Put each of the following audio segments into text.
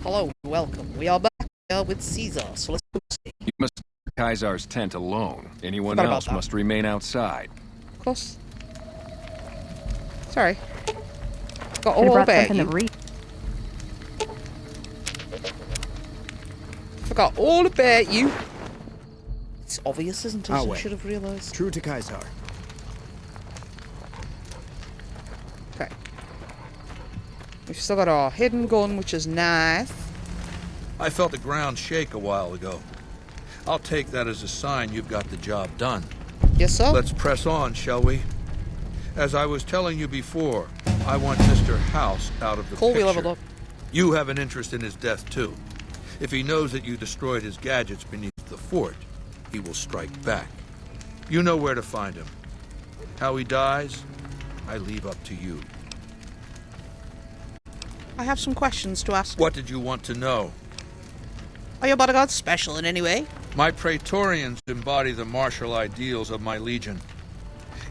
Hello, welcome. We are back with Caesar, so let's go see. You must leave Kaisar's tent alone. Anyone Forgot about else that. must remain outside. Of course. Sorry. Got Could have all brought about something you. to read. Forgot all about you. It's obvious, isn't it? Our I way. should have realised. True to Caesar. Okay. We've still got our hidden gun, which is nice. I felt the ground shake a while ago. I'll take that as a sign you've got the job done. Yes, sir? Let's press on, shall we? As I was telling you before, I want Mr. House out of the Cool, we picture. leveled up. You have an interest in his death, too. If he knows that you destroyed his gadgets beneath the fort, he will strike back. You know where to find him. How he dies, I leave up to you. I have some questions to ask. What did you want to know? Are your bodyguards special in any way? My Praetorians embody the martial ideals of my legion.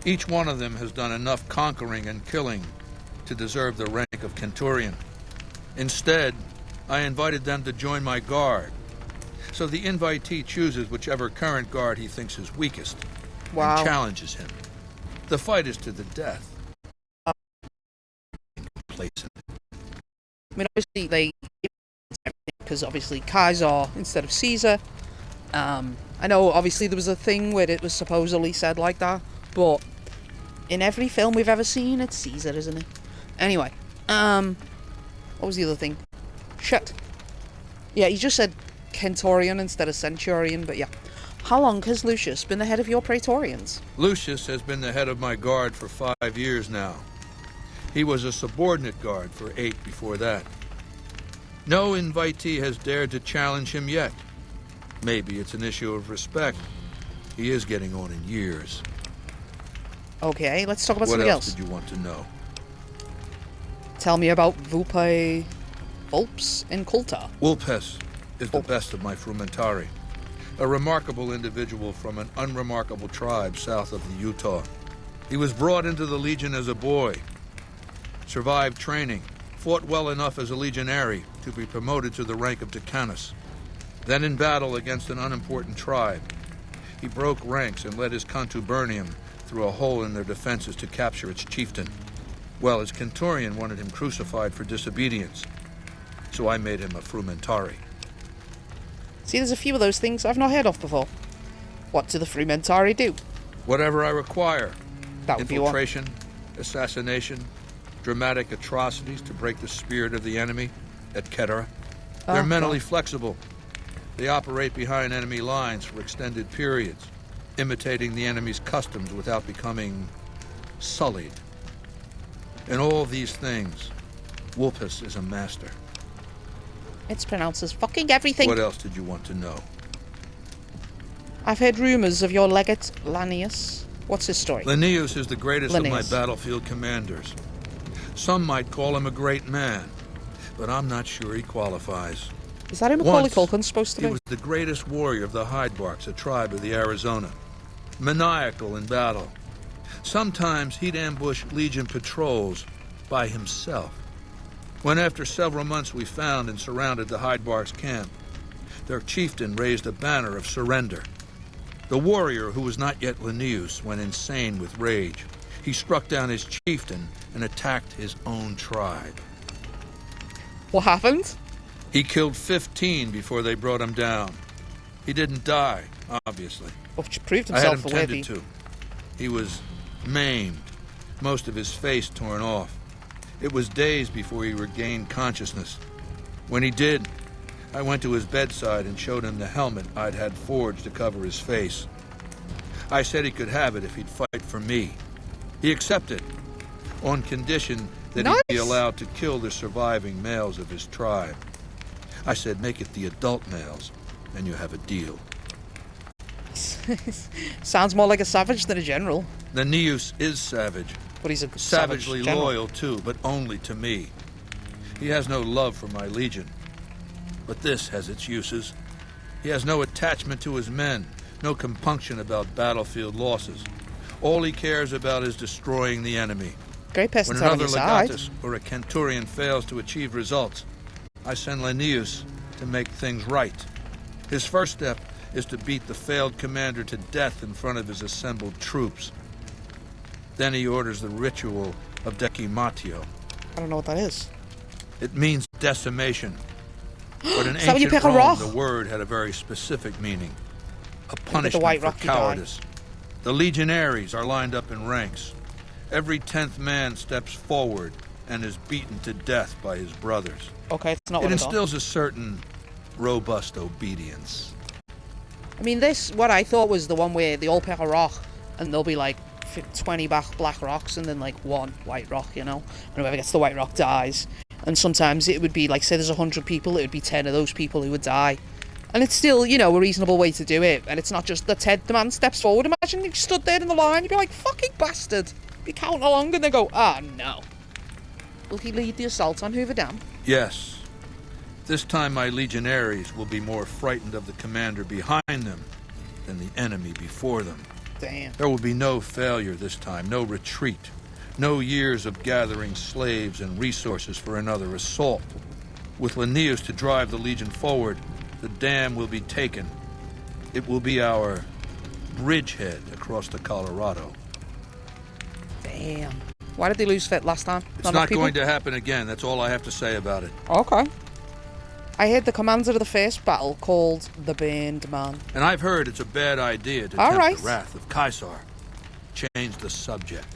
Each one of them has done enough conquering and killing to deserve the rank of Centurion. Instead, I invited them to join my guard. So the invitee chooses whichever current guard he thinks is weakest Wow. and challenges him. The fight is to the death. Complacent. I mean, obviously, they... Because obviously Kaiser instead of Caesar. I know, obviously, there was a thing where it was supposedly said like that, but in every film we've ever seen, it's Caesar, isn't it? Anyway, what was the other thing? Shit. Yeah, he just said Centurion instead of Centurion, but yeah. How long has Lucius been the head of your Praetorians? Lucius has been the head of my guard for 5 years now. He was a subordinate guard for 8 before that. No invitee has dared to challenge him yet. Maybe it's an issue of respect. He is getting on in years. Okay, let's talk about What something else else. did you want to know? Tell me about Vulpes Inculta. Vulpes is the best of my frumentari. A remarkable individual from an unremarkable tribe south of the Utah. He was brought into the Legion as a boy. Survived training. Fought well enough as a legionary to be promoted to the rank of Decanus. Then in battle against an unimportant tribe, he broke ranks and led his contubernium through a hole in their defenses to capture its chieftain. Well, his Centurion wanted him crucified for disobedience, so I made him a frumentari. See, there's a few of those things I've not heard of before. What do the Frumentari do? Whatever I require. That would be one. Infiltration, assassination, dramatic atrocities to break the spirit of the enemy, etc. They're mentally flexible. They operate behind enemy lines for extended periods, imitating the enemy's customs without becoming sullied. In all these things, Vulpes is a master. It's pronounced as fucking everything. What else did you want to know? I've heard rumours of your legate, Lanius. What's his story? Linnaeus is the greatest of my Linnaeus. battlefield commanders. Some might call him a great man, but I'm not sure he qualifies. Is that who Macaulay Once, Culkin's supposed to He be? was the greatest warrior of the Hydebarks, a tribe of the Arizona. Maniacal in battle. Sometimes he'd ambush Legion patrols by himself. When after several months we found and surrounded the Hydebarks camp, their chieftain raised a banner of surrender. The warrior, who was not yet Linnaeus, went insane with rage. He struck down his chieftain and attacked his own tribe. What happened? He killed 15 before they brought him down. He didn't die, obviously. Which proved I had himself him a worthy. tended to. He was maimed, most of his face torn off. It was days before he regained consciousness. When he did, I went to his bedside and showed him the helmet I'd had forged to cover his face. I said he could have it if he'd fight for me. He accepted, on condition that he'd be Nice. allowed to kill the surviving males of his tribe. I said, make it the adult males, and you have a deal. Sounds more like a savage than a general. Linnaeus is savage. But he's a Savagely savage general. loyal, too, but only to me. He has no love for my legion. But this has its uses. He has no attachment to his men, no compunction about battlefield losses. All he cares about is destroying the enemy. Great person When to have on another your side. legatus or a centurion fails to achieve results, I send Linnaeus to make things right. His first step is to beat the failed commander to death in front of his assembled troops. Then he orders the ritual of decimatio. I don't know what that is. It means decimation. But in Is that when you ancient pick a Rome, rock? the word had a very specific meaning. A the punishment white for rock, you die. cowardice. The legionaries are lined up in ranks. Every 10th man steps forward and is beaten to death by his brothers. Okay, it's not It what I thought. instills a certain robust obedience. I mean, this, what I thought was the one where they all pick a rock, and there'll be like 20 black rocks, and then like one white rock, you know? And whoever gets the white rock dies. And sometimes it would be like, say there's 100 people, it would be 10 of those people who would die. And it's still, you know, a reasonable way to do it. And it's not just the man steps forward. Imagine you stood there in the line, you'd be like, fucking bastard. Be counting along, and they go, no. Will he lead the assault on Hoover Dam? Yes. This time my legionaries will be more frightened of the commander behind them than the enemy before them. Damn. There will be no failure this time, no retreat, no years of gathering slaves and resources for another assault. With Linnaeus to drive the legion forward, the dam will be taken. It will be our bridgehead across the Colorado. Damn. Why did they lose fit last time? It's not going to happen again. That's all I have to say about it. Okay. I heard the commander of the first battle called the Burned Man. And I've heard it's a bad idea to All tempt right. the wrath of Caesar. Change the subject.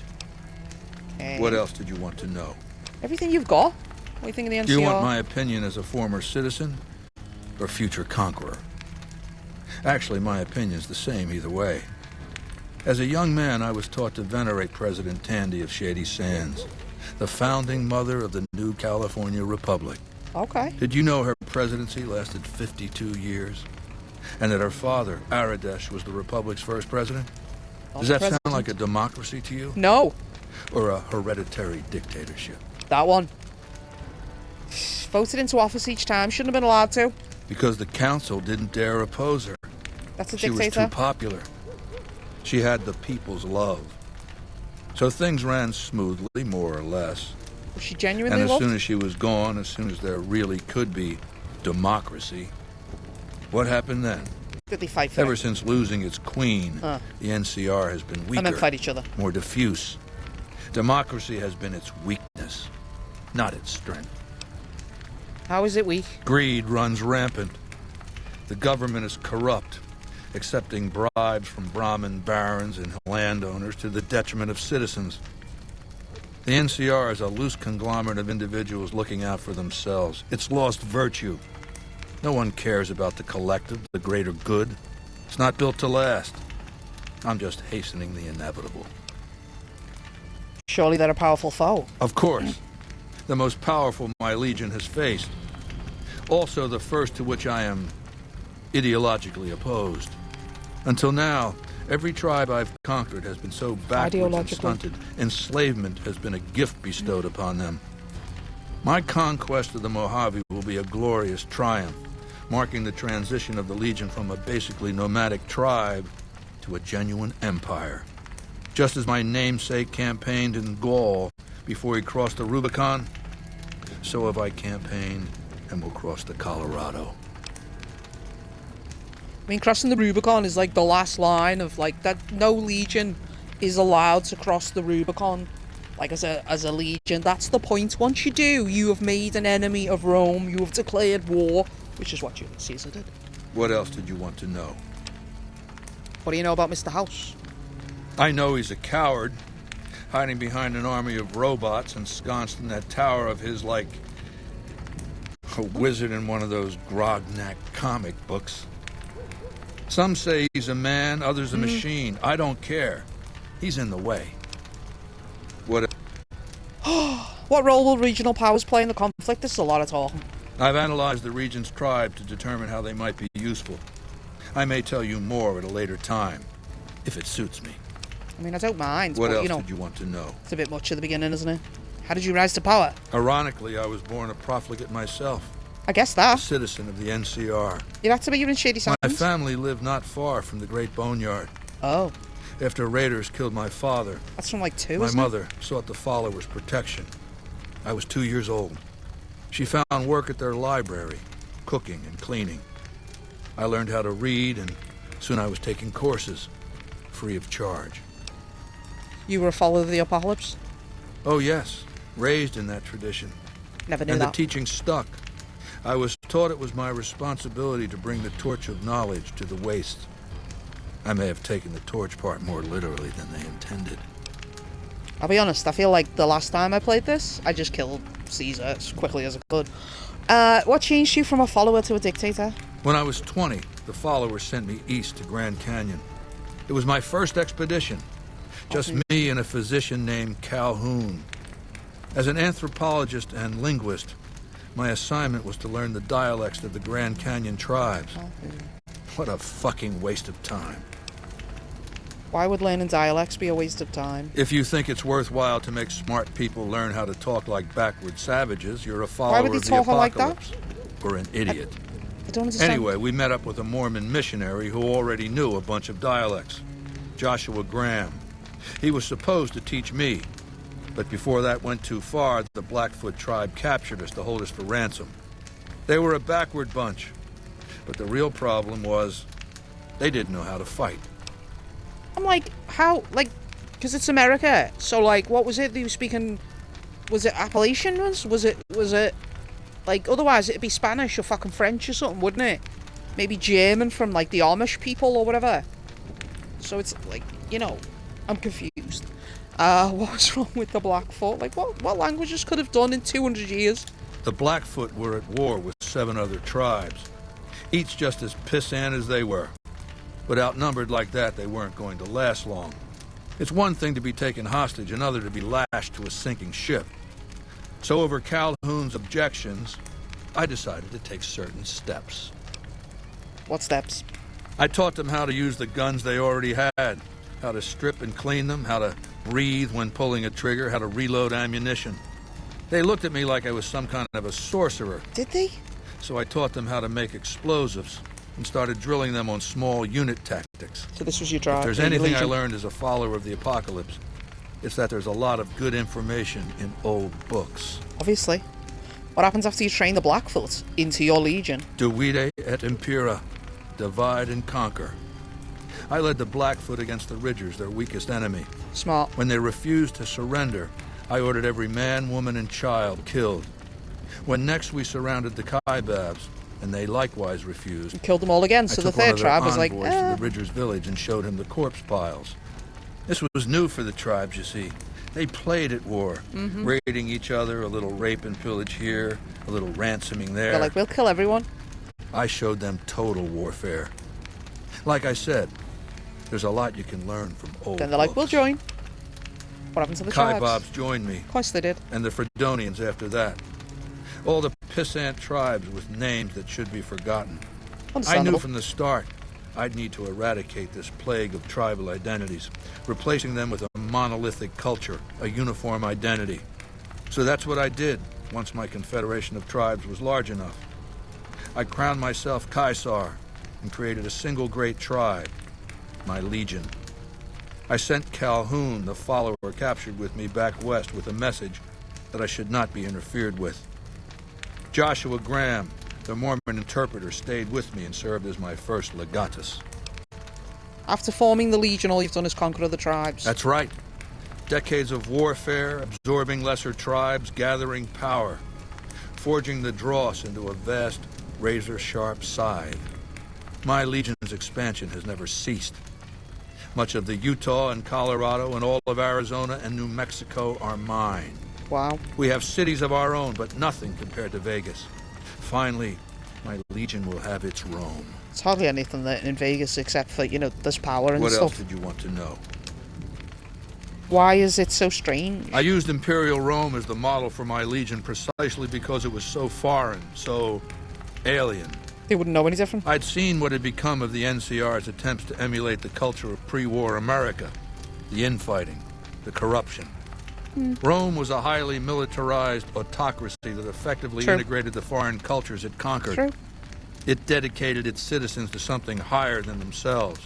Okay. What else did you want to know? Everything you've got? What do you think of the NCR? Do you want my opinion as a former citizen or future conqueror? Actually, my opinion's the same either way. As a young man, I was taught to venerate President Tandy of Shady Sands, the founding mother of the new California Republic. Okay. Did you know her presidency lasted 52 years? And that her father, Aradesh, was the Republic's first president? Does that sound like a democracy to you? No. Or a hereditary dictatorship? That one. Voted into office each time. Shouldn't have been allowed to. Because the council didn't dare oppose her. That's a She was dictator. too popular. She had the people's love. So things ran smoothly, more or less. Was she genuinely And as loved? soon as she was gone, as soon as there really could be democracy, what happened then? Did they fight for Ever it? since losing its queen, Huh. the NCR has been weaker, And then fight each other. more diffuse. Democracy has been its weakness, not its strength. How is it weak? Greed runs rampant. The government is corrupt, accepting bribes from Brahmin barons and landowners to the detriment of citizens. The NCR is a loose conglomerate of individuals looking out for themselves. It's lost virtue. No one cares about the collective, the greater good. It's not built to last. I'm just hastening the inevitable. Surely they're a powerful foe. Of course, the most powerful my legion has faced. Also the first to which I am ideologically opposed. Until now, every tribe I've conquered has been so backwards and Ideologically. stunted. Enslavement has been a gift bestowed upon them. My conquest of the Mojave will be a glorious triumph, marking the transition of the Legion from a basically nomadic tribe to a genuine empire. Just as my namesake campaigned in Gaul before he crossed the Rubicon, so have I campaigned and will cross the Colorado. I mean, crossing the Rubicon is like the last line of like that. No legion is allowed to cross the Rubicon, like as a legion. That's the point. Once you do, you have made an enemy of Rome. You have declared war, which is what Julius Caesar did. What else did you want to know? What do you know about Mr. House? I know he's a coward, hiding behind an army of robots ensconced in that tower of his like a wizard in one of those Grognak comic books. Some say he's a man, others a machine. I don't care. He's in the way. What? What role will regional powers play in the conflict? This is a lot of talking. I've analyzed the region's tribe to determine how they might be useful. I may tell you more at a later time, if it suits me. I mean, I don't mind, What but else you know, did you want to know? it's a bit much at the beginning, isn't it? How did you rise to power? Ironically, I was born a profligate myself, I guess a that. citizen of the NCR. You'd have to be in Shady Sands. My family lived not far from the Great Boneyard. Oh, After raiders killed my father, that's from like 2, my isn't it? mother sought the followers' protection. I was 2 years old. She found work at their library, cooking and cleaning. I learned how to read, and soon I was taking courses, free of charge. You were a follower of the apocalypse? Oh yes, raised in that tradition. Never knew And that. the teaching stuck. I was taught it was my responsibility to bring the torch of knowledge to the waste. I may have taken the torch part more literally than they intended. I'll be honest, I feel like the last time I played this, I just killed Caesar as quickly as I could. What changed you from a follower to a dictator? When I was 20, the followers sent me east to Grand Canyon. It was my first expedition. Just me and a physician named Calhoun. As an anthropologist and linguist, my assignment was to learn the dialects of the Grand Canyon tribes. What a fucking waste of time. Why would learning dialects be a waste of time? If you think it's worthwhile to make smart people learn how to talk like backward savages, you're a Why follower would they of the talk like that? apocalypse. Or an idiot. I don't understand. Anyway, we met up with a Mormon missionary who already knew a bunch of dialects. Joshua Graham. He was supposed to teach me, but before that went too far, the Blackfoot tribe captured us to hold us for ransom. They were a backward bunch, but the real problem was they didn't know how to fight. I'm like, how? Like, because it's America. So, like, what was it that you were speaking? Was it Appalachian? Was it, like, otherwise it'd be Spanish or fucking French or something, wouldn't it? Maybe German from, like, the Amish people or whatever. So it's, like, you know, I'm confused. What's wrong with the Blackfoot? Like, what languages could have done in 200 years? The Blackfoot were at war with 7 other tribes, each just as pissant as they were. But outnumbered like that, they weren't going to last long. It's one thing to be taken hostage, another to be lashed to a sinking ship. So over Calhoun's objections, I decided to take certain steps. What steps? I taught them how to use the guns they already had, how to strip and clean them, how to breathe when pulling a trigger, how to reload ammunition. They looked at me like I was some kind of a sorcerer. Did they? So I taught them how to make explosives and started drilling them on small unit tactics. So this was your drive. If there's anything I learned as a follower of the apocalypse, it's that there's a lot of good information in old books. Obviously. What happens after you train the Blackfoot into your legion? Divide et impera, divide and conquer. I led the Blackfoot against the Ridgers, their weakest enemy. Smart. When they refused to surrender, I ordered every man, woman, and child killed. When next we surrounded the Kaibabs, and they likewise refused, You killed them all again, so I the took one third of their tribe was like, envoys to the Ridgers village and showed him the corpse piles. This was new for the tribes, you see. They played at war, raiding each other, a little rape and pillage here, a little ransoming there. they're like, we'll kill everyone. I showed them total warfare. Like I said, there's a lot you can learn from old Then they're like, we'll books. join. What happened to the tribes? Kaibabs joined me, Of course they did. and the Fredonians after that. All the pissant tribes with names that should be forgotten. I Understandable. knew from the start I'd need to eradicate this plague of tribal identities, replacing them with a monolithic culture, a uniform identity. So that's what I did once my confederation of tribes was large enough. I crowned myself Caesar and created a single great tribe, my legion. I sent Calhoun, the follower captured with me, back west with a message that I should not be interfered with. Joshua Graham, the Mormon interpreter, stayed with me and served as my first legatus. After forming the legion, all you've done is conquer other tribes. That's right. Decades of warfare, absorbing lesser tribes, gathering power, forging the dross into a vast, razor-sharp scythe. My legion's expansion has never ceased. Much of the Utah and Colorado and all of Arizona and New Mexico are mine. Wow. We have cities of our own, but nothing compared to Vegas. Finally, my legion will have its Rome. It's hardly anything that in Vegas except for, you know, there's power and What stuff. else did you want to know? Why is it so strange? I used Imperial Rome as the model for my legion precisely because it was so foreign, so alien. They wouldn't know any different. I'd seen what had become of the NCR's attempts to emulate the culture of pre-war America. The infighting, the corruption. Rome was a highly militarized autocracy that effectively True. integrated the foreign cultures it conquered. True. It dedicated its citizens to something higher than themselves,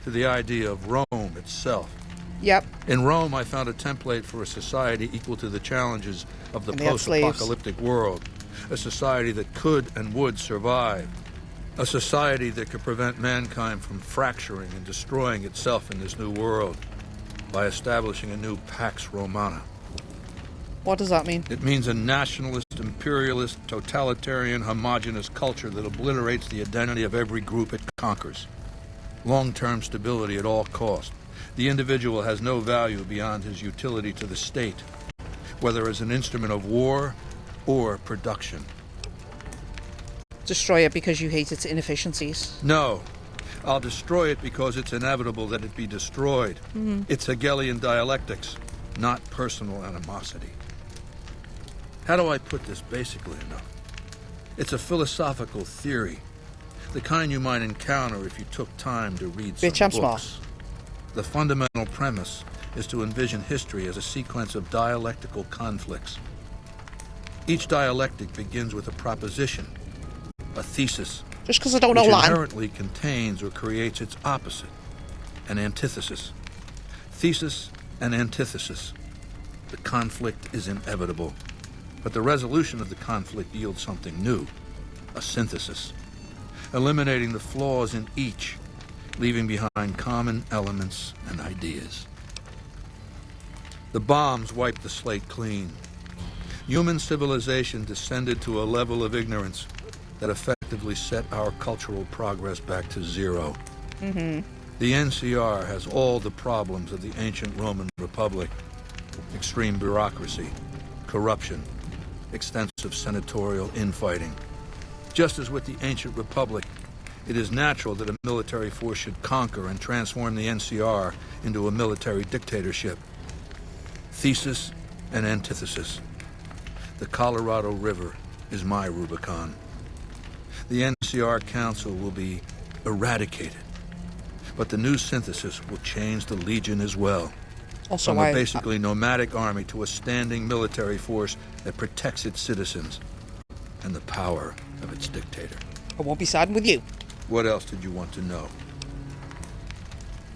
to the idea of Rome itself. Yep. In Rome, I found a template for a society equal to the challenges of the And they had slaves. post-apocalyptic world, A society that could and would survive. A society that could prevent mankind from fracturing and destroying itself in this new world by establishing a new Pax Romana. What does that mean? It means a nationalist, imperialist, totalitarian, homogenous culture that obliterates the identity of every group it conquers. Long-term stability at all cost. The individual has no value beyond his utility to the state, whether as an instrument of war or production. Destroy it because you hate its inefficiencies. No. I'll destroy it because it's inevitable that it be destroyed. It's Hegelian dialectics, not personal animosity. How do I put this basically enough? It's a philosophical theory, the kind you might encounter if you took time to read some Bitch, I'm books. smart. The fundamental premise is to envision history as a sequence of dialectical conflicts. Each dialectic begins with a proposition, a thesis, Just because I don't know which Latin. inherently contains or creates its opposite, an antithesis. Thesis and antithesis. The conflict is inevitable, but the resolution of the conflict yields something new, a synthesis, eliminating the flaws in each, leaving behind common elements and ideas. The bombs wiped the slate clean. Human civilization descended to a level of ignorance that effectively set our cultural progress back to zero. The NCR has all the problems of the ancient Roman Republic. Extreme bureaucracy, corruption, extensive senatorial infighting. Just as with the ancient Republic, it is natural that a military force should conquer and transform the NCR into a military dictatorship. Thesis and antithesis. The Colorado River is my Rubicon. The NCR Council will be eradicated, but the new synthesis will change the Legion as well. Also, From a basically nomadic army to a standing military force that protects its citizens and the power of its dictator. I won't be siding with you. What else did you want to know?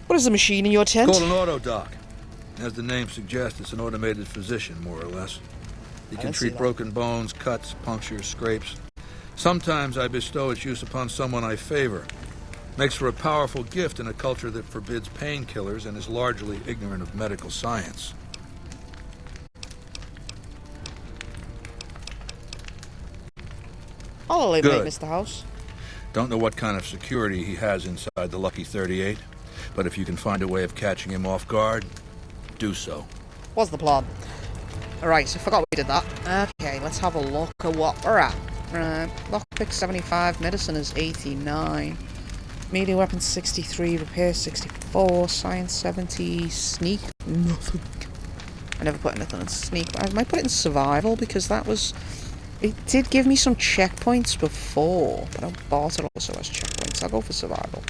What is the machine in your tent? Called an autodoc. As the name suggests, it's an automated physician, more or less. He can didn't see treat that. broken bones, cuts, punctures, scrapes. Sometimes I bestow its use upon someone I favor. Makes for a powerful gift in a culture that forbids painkillers and is largely ignorant of medical science. I'll eliminate Good. Mr. House. Don't know what kind of security he has inside the Lucky 38, but if you can find a way of catching him off guard, do so. What's the plan? Alright, so I forgot we did that. Okay, let's have a look at what we're at. Right, lockpick 75, medicine is 89. Melee weapon 63, repair 64, science 70, sneak nothing. I never put anything in sneak. I might put it in survival because that was... It did give me some checkpoints before, but I bought it also as checkpoints. I'll go for survival.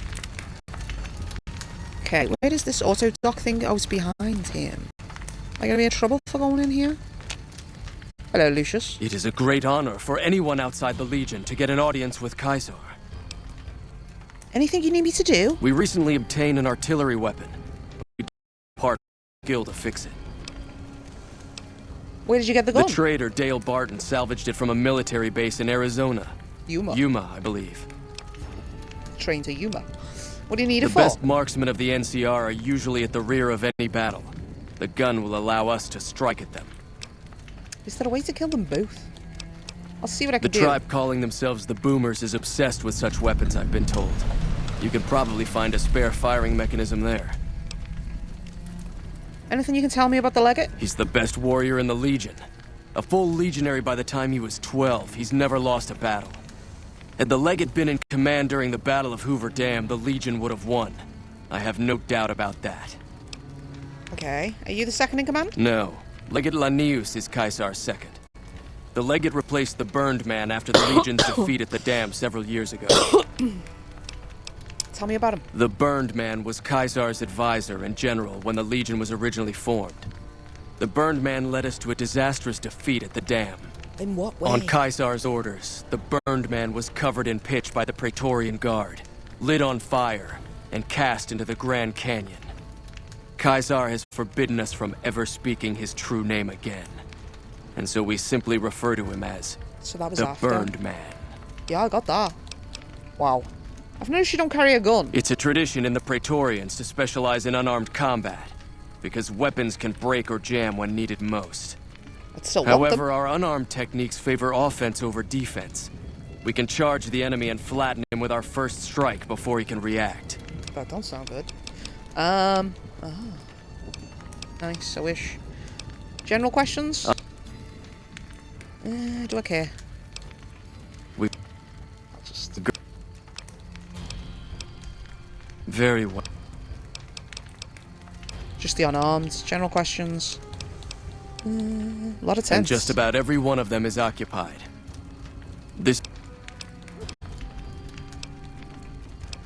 Okay, where does this auto dock thing go? It's behind him. Am I gonna be in trouble for going in here? Hello, Lucius. It is a great honor for anyone outside the Legion to get an audience with Kaisar. Anything you need me to do? We recently obtained an artillery weapon. We part skill to fix it. Where did you get the The gun? trader Dale Barton salvaged it from a military base in Arizona. Yuma. Yuma, I believe. Train to Yuma. What do you need The it for? best marksmen of the NCR are usually at the rear of any battle. The gun will allow us to strike at them. Is there a way to kill them both? I'll see what I The can do. tribe calling themselves the Boomers is obsessed with such weapons, I've been told. You can probably find a spare firing mechanism there. Anything you can tell me about the legate? He's the best warrior in the Legion. A full legionary by the time he was 12, he's never lost a battle. Had the legate been in command during the Battle of Hoover Dam, the Legion would have won. I have no doubt about that. Okay. Are you the second in command? No, Legate Lanius is Kaisar's second. The legate replaced the Burned Man after the Legion's defeat at the dam several years ago. Tell me about him. The Burned Man was Kaisar's advisor and general when the Legion was originally formed. The Burned Man led us to a disastrous defeat at the dam. In what way? On Kaisar's orders, the Burned Man was covered in pitch by the Praetorian Guard, lit on fire, and cast into the Grand Canyon. Kaisar has forbidden us from ever speaking his true name again. And so we simply refer to him as So that was The after. Burned Man. Yeah, I got that. Wow. I've noticed you don't carry a gun. It's a tradition in the Praetorians to specialize in unarmed combat, because weapons can break or jam when needed most. I'd still want However, them. our unarmed techniques favor offense over defense. We can charge the enemy and flatten him with our first strike before he can react. That don't sound good. Nice, I wish. General questions? Do I care? We... I'll just... Very well. Just the unarmed. General questions. A lot of tents. And just about every one of them is occupied. This...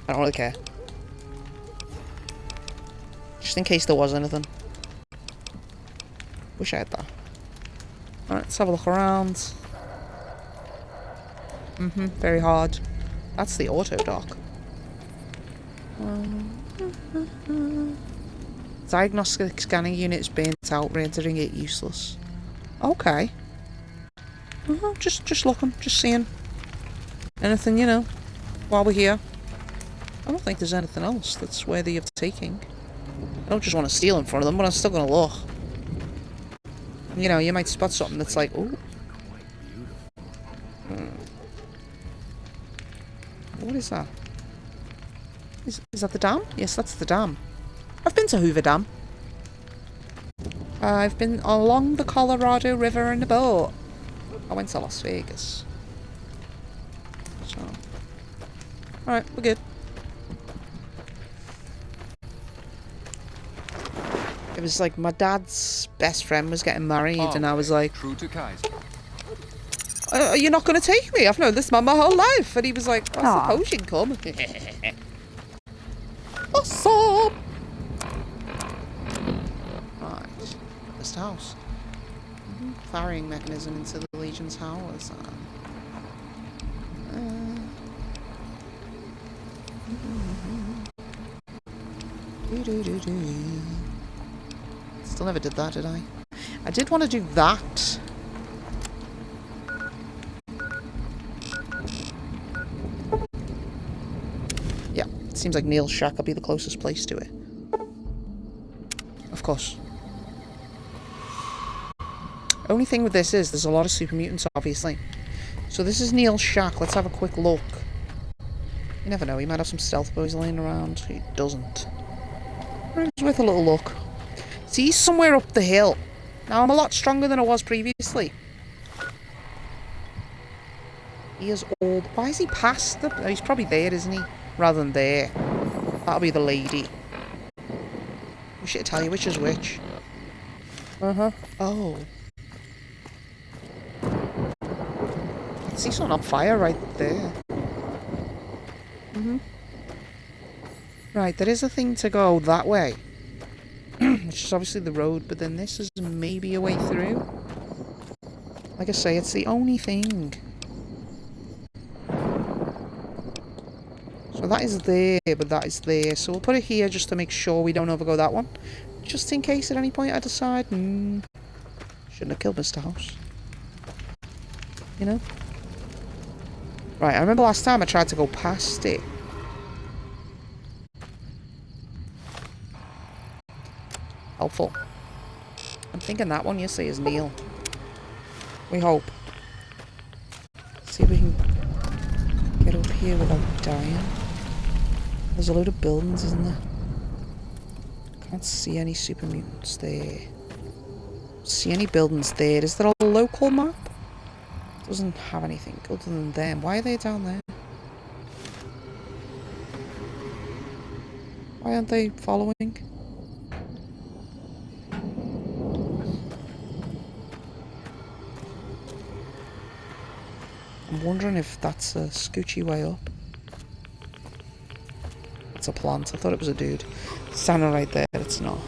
I don't really care. Just in case there was anything. Wish I had that. Alright, let's have a look around. Very hard. That's the auto dock. Diagnostic scanning unit is burnt out, rendering it useless. Okay. Just looking, just seeing. Anything, you know, while we're here. I don't think there's anything else that's worthy of taking. I don't just want to steal in front of them, but I'm still gonna look. You know, you might spot something that's like, ooh. What is that? Is that the dam? Yes, that's the dam. I've been to Hoover Dam. I've been along the Colorado River in a boat. I went to Las Vegas. So. Alright, we're good. It was like my dad's best friend was getting married, and I was like, True to Kaiser. you're not going to take me? I've known this man my whole life. And he was like, I suppose you can come. Awesome! Right. This house. Firing mechanism into the Legion's house. Still never did that, did I? I did want to do that. Yeah, it seems like Neil's shack will be the closest place to it. Of course. Only thing with this is there's a lot of super mutants, obviously. So this is Neil's shack. Let's have a quick look. You never know, he might have some stealth boys laying around. He doesn't. It's worth a little look. See, he's somewhere up the hill. Now, I'm a lot stronger than I was previously. He is old. Why is he past the... Oh, he's probably there, isn't he? Rather than there. That'll be the lady. We should tell you which is which. Uh-huh. Oh. I see something on fire right there. Right, there is a thing to go that way. Which is obviously the road, but then this is maybe a way through. Like I say, it's the only thing. So that is there, but that is there. So we'll put it here just to make sure we don't overgo that one. Just in case at any point I decide, shouldn't have killed Mr. House. You know? Right, I remember last time I tried to go past it. Helpful. I'm thinking that one you see is Neil. We hope. See if we can get up here without dying. There's a load of buildings, isn't there? Can't see any super mutants there. See any buildings there. Is there a local map? Doesn't have anything other than them. Why are they down there? Why aren't they following? I'm wondering if that's a scoochy way up. It's a plant. I thought it was a dude. Standing right there, it's not.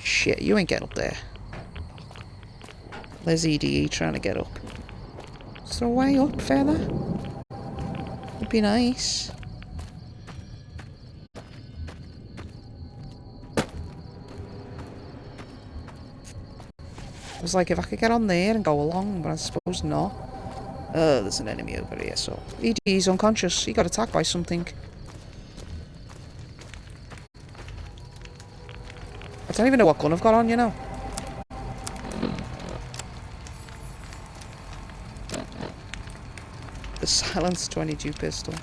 Shit, you ain't getting up there. There's EDE trying to get up. Is there a way up further? Would be nice. was like, if I could get on there and go along, but I suppose not. There's an enemy over here, so... ED's unconscious. He got attacked by something. I don't even know what gun I've got on, you know. The silenced 22 pistol.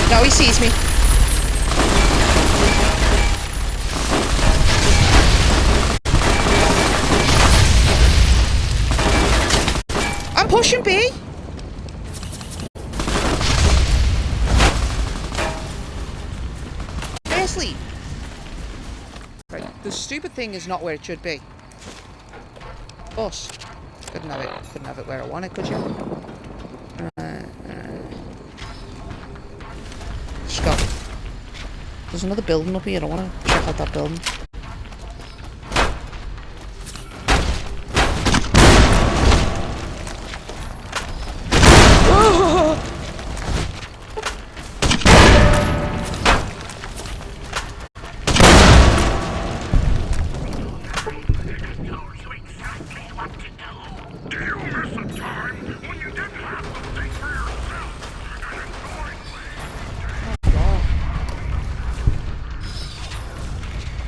No, he sees me. I'm pushing B. Seriously. Right, the stupid thing is not where it should be. Us. Couldn't have it where I want it, could you? Just go. There's another building up here. I want to check out that building.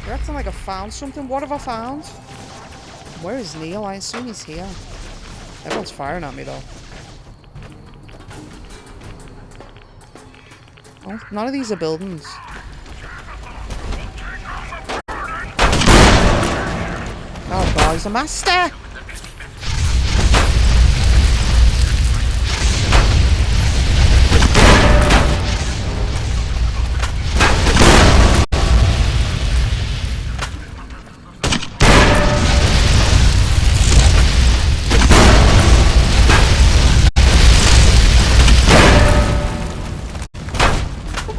You're acting like I found something. What have I found? Where is Neil? I assume he's here. Everyone's firing at me though. Oh, none of these are buildings. Oh god, he's a master!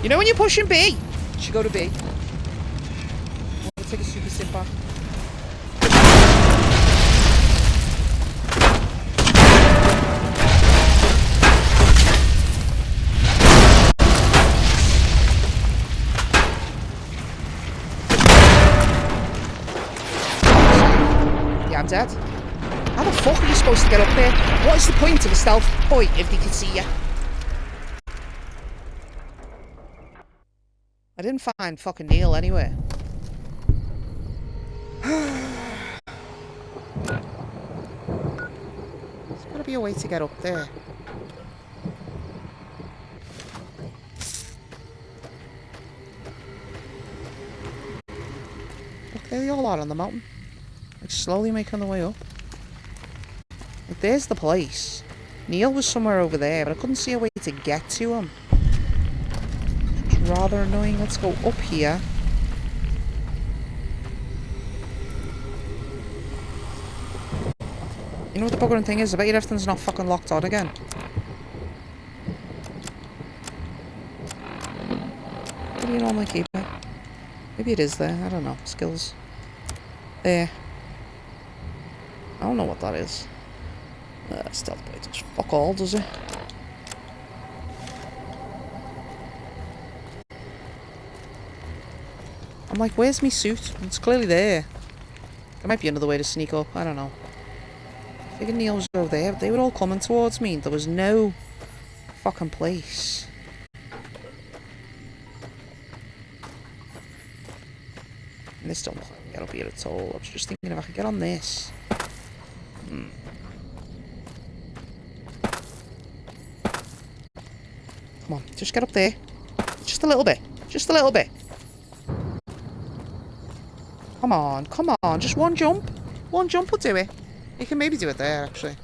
You know when you're pushing B? You should go to B. I'm gonna take a super step back. Yeah, I'm dead. How the fuck are you supposed to get up there? What is the point of a stealth point if they can see you? I didn't find fucking Neil anyway. There's gotta be a way to get up there. Look, there they all are on the mountain. Like slowly making their way up. Like, there's the place. Neil was somewhere over there, but I couldn't see a way to get to him. Rather annoying. Let's go up here. You know what the buggering thing is? I bet you everything's not fucking locked on again. What do you normally keep it? Maybe it is there. I don't know. Skills. There. I don't know what that is. Stealth blade does fuck all, does it? I'm like, where's me suit? It's clearly there. There might be another way to sneak up. I don't know. I figured Neil was over there, but they were all coming towards me. There was no fucking place. And this don't get up here at all. I was just thinking if I could get on this. Come on, just get up there. Just a little bit. Just a little bit. Come on, come on, just one jump. One jump will do it. You can maybe do it there, actually.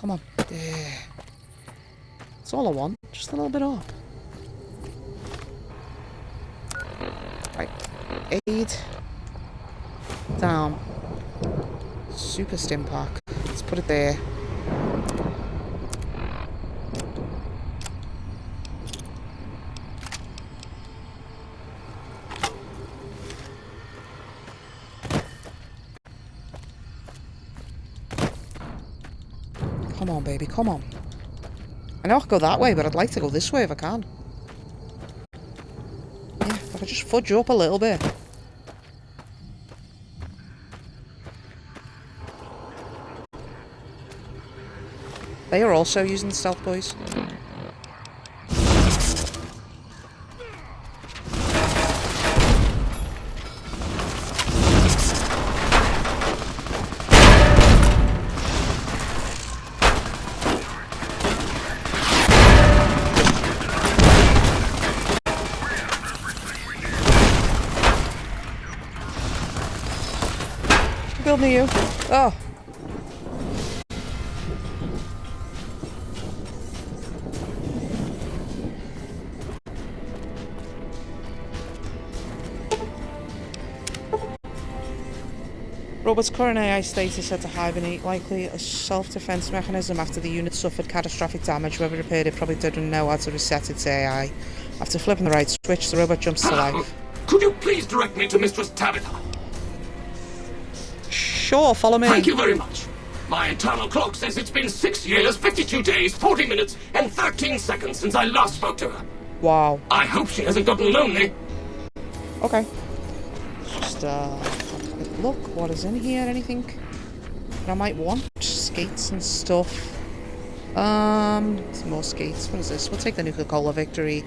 Come on. Yeah. That's all I want. Just a little bit up. Right. Aid. Down. Super stim pack. Let's put it there. Come on, baby, come on. I know I could go that way, but I'd like to go this way if I can. Yeah, if I could just fudge up a little bit. They are also using the stealth boys. Build near you. Oh. Robot's current AI state is set to hibernate, likely a self-defense mechanism after the unit suffered catastrophic damage. Whoever repaired it probably didn't know how to reset its AI. After flipping the right switch, the robot jumps to life. Could you please direct me to Mistress Tabitha? Sure, follow me. Thank you very much. My internal clock says it's been 6 years, 52 days, 40 minutes, and 13 seconds since I last spoke to her. Wow. I hope she hasn't gotten lonely. Okay. Just, have a quick look. What is in here? Anything that I might want? Skates and stuff. Some more skates. What is this? We'll take the Nuka-Cola Victory.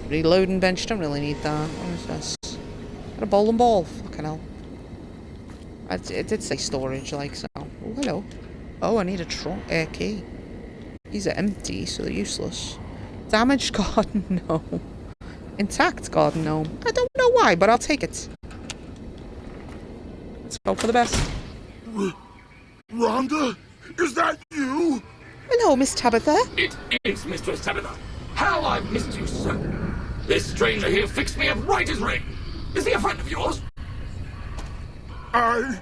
Reloading bench. Don't really need that. What is this? Got a bowling ball. Fucking hell. It did say storage, like so. Oh, hello. Oh, I need a trunk key. These are empty, so they're useless. Damaged garden gnome. Intact garden gnome. I don't know why, but I'll take it. Let's hope for the best. Rhonda? Is that you? Hello, Miss Tabitha. It is Mistress Tabitha. How I've missed you, sir. This stranger here fixed me up right as rain. Is he a friend of yours? I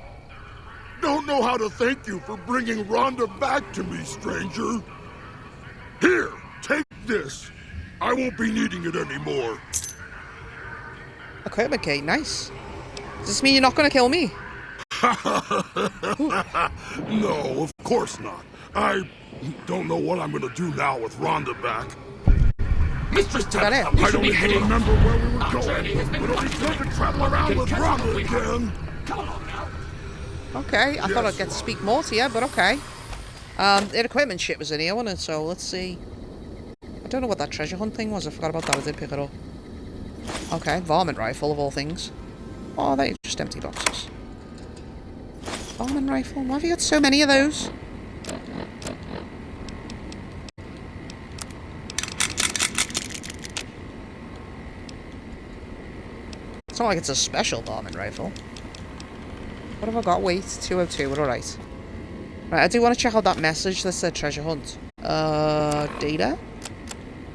don't know how to thank you for bringing Rhonda back to me, stranger. Here, take this. I won't be needing it anymore. Equipment key, nice. Does this mean you're not going to kill me? No, of course not. I don't know what I'm gonna do now with Rhonda back. Mistress Tabitha, it. we I should don't be even heading. remember where we were Our journey has going, been but it'll be quite fun to great. travel around with Catch up Rhonda we have. again. Come along now. Okay, I thought Yes, I'd get to speak more to you, but okay. The equipment shit was in here, wasn't it? So let's see. I don't know what that treasure hunt thing was. I forgot about that. I did pick it up. Okay, varmint rifle of all things. Oh, they're just empty boxes. Varmint rifle. Why have you got so many of those? It's not like it's a special varmint rifle. What have I got? Wait, 202. We're alright. Right, I do want to check out that message that said treasure hunt. Data?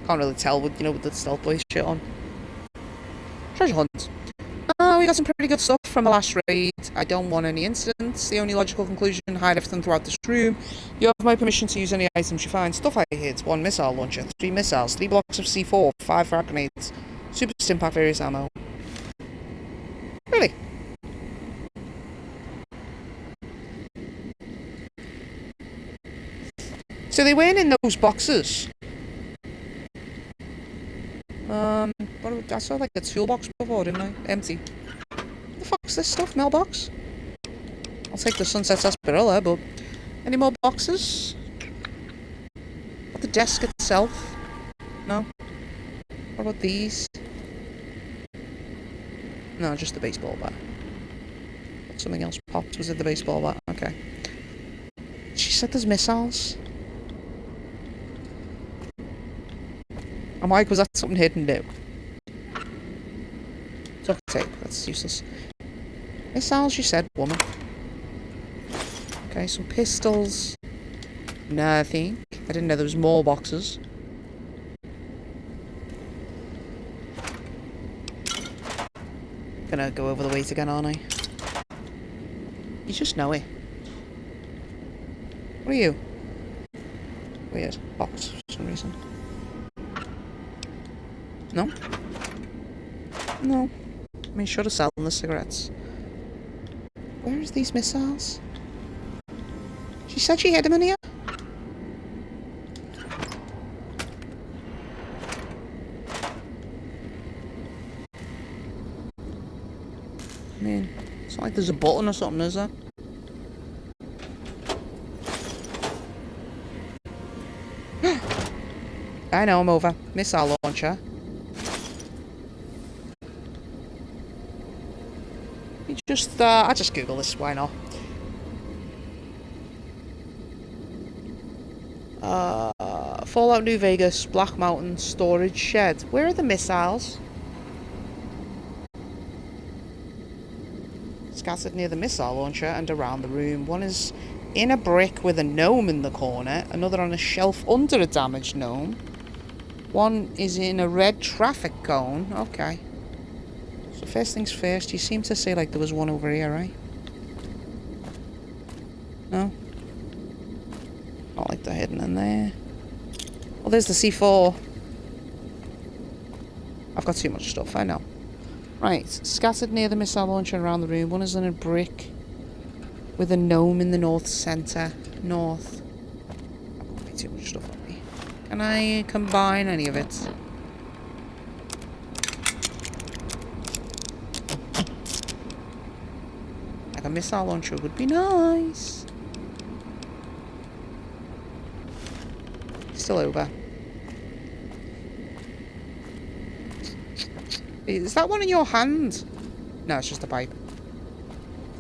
Can't really tell with, you know, with the stealth boy shit on. Treasure hunt. We got some pretty good stuff from the last raid. I don't want any incidents. The only logical conclusion, hide everything throughout this room. You have my permission to use any items you find. Stuff I hid. 1 missile launcher, 3 missiles, 3 blocks of C4, 5 frag grenades, super stim-pack, various ammo. Really? So they weren't in those boxes. I saw like a toolbox before, didn't I? Empty. What the fuck's this stuff? Mailbox? I'll take the Sunset Sarsaparilla, but any more boxes? What the desk itself? No? What about these? No, just the baseball bat. Something else popped. Was it the baseball bat? Okay. She said there's missiles. I'm like, was that something hidden? No. Duct tape, that's useless. Missiles, you said, woman. Okay, some pistols. Nothing. I didn't know there was more boxes. Gonna go over the weight again, aren't I? You just know it. What are you? Weird. Box for some reason. No? No. I mean, should have selling the cigarettes. Where is these missiles? She said she hid them in here? I mean, it's not like there's a button or something, is there? I know, I'm over. Missile launcher. You just, I just Google this, why not? Fallout New Vegas, Black Mountain, storage shed. Where are the missiles? Scattered near the missile launcher and around the room. One is in a brick with a gnome in the corner, another on a shelf under a damaged gnome. One is in a red traffic cone. Okay. So first things first, you seem to say like there was one over here, right? No? Not like they're hidden in there. Well, there's the C4. I've got too much stuff, I know. Right, scattered near the missile launcher around the room. One is in a brick with a gnome in the north centre. North. I've got way too much stuff on me. Can I combine any of it? Like a missile launcher would be nice. Still over. Is that one in your hand? No, it's just a pipe.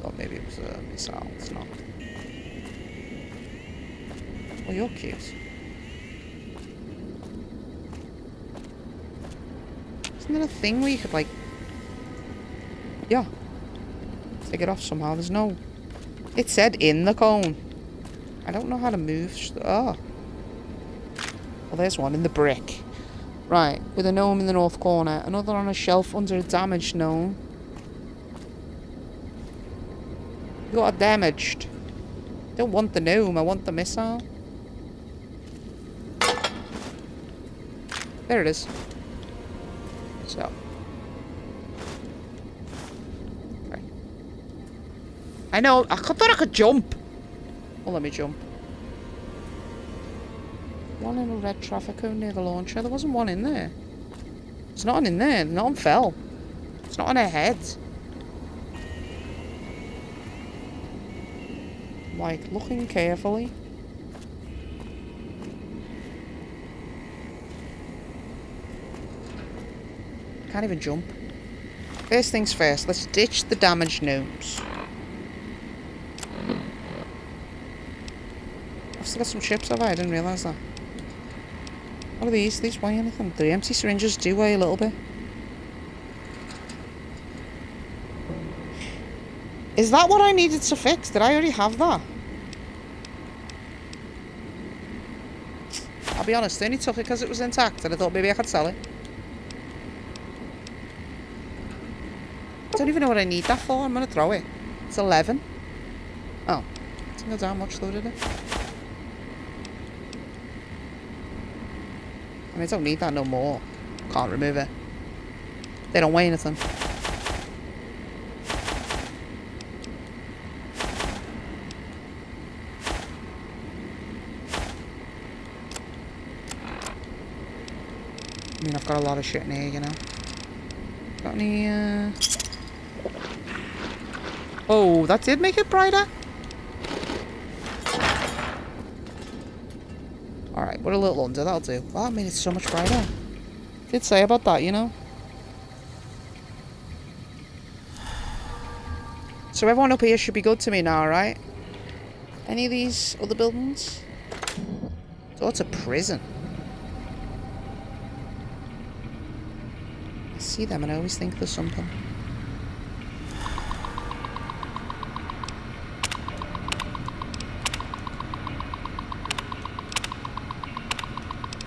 Or maybe it was a missile. It's not. Well, you're cute. Isn't there a thing where you could, like... Yeah. Take it off somehow. There's no... It said in the cone. I don't know how to move... Oh. Well, there's one in the brick. Right, with a gnome in the north corner. Another on a shelf under a damaged gnome. You got damaged. I don't want the gnome, I want the missile. There it is. So. Okay. I know, I thought I could jump. Well, let me jump. One in a red traffic cone near the launcher. There wasn't one in there. There's not one in there. No one fell. It's not on her head. Like, looking carefully. Can't even jump. First things first, let's ditch the damaged gnomes. I've still got some chips, have I? I didn't realise that. What are these? These weigh anything? The empty syringes do weigh a little bit. Is that what I needed to fix? Did I already have that? I'll be honest, I only took it because it was intact and I thought maybe I could sell it. I don't even know what I need that for. I'm going to throw it. It's 11. Oh. I didn't know how much though, did it? I mean, I don't need that no more. Can't remove it. They don't weigh anything. I mean, I've got a lot of shit in here, you know. Got any, Oh, that did make it brighter. Alright, we're a little under, that'll do. Wow, that made it so much brighter. Did say about that, you know. So everyone up here should be good to me now, right? Any of these other buildings? Oh, it's a prison. I see them and I always think there's something.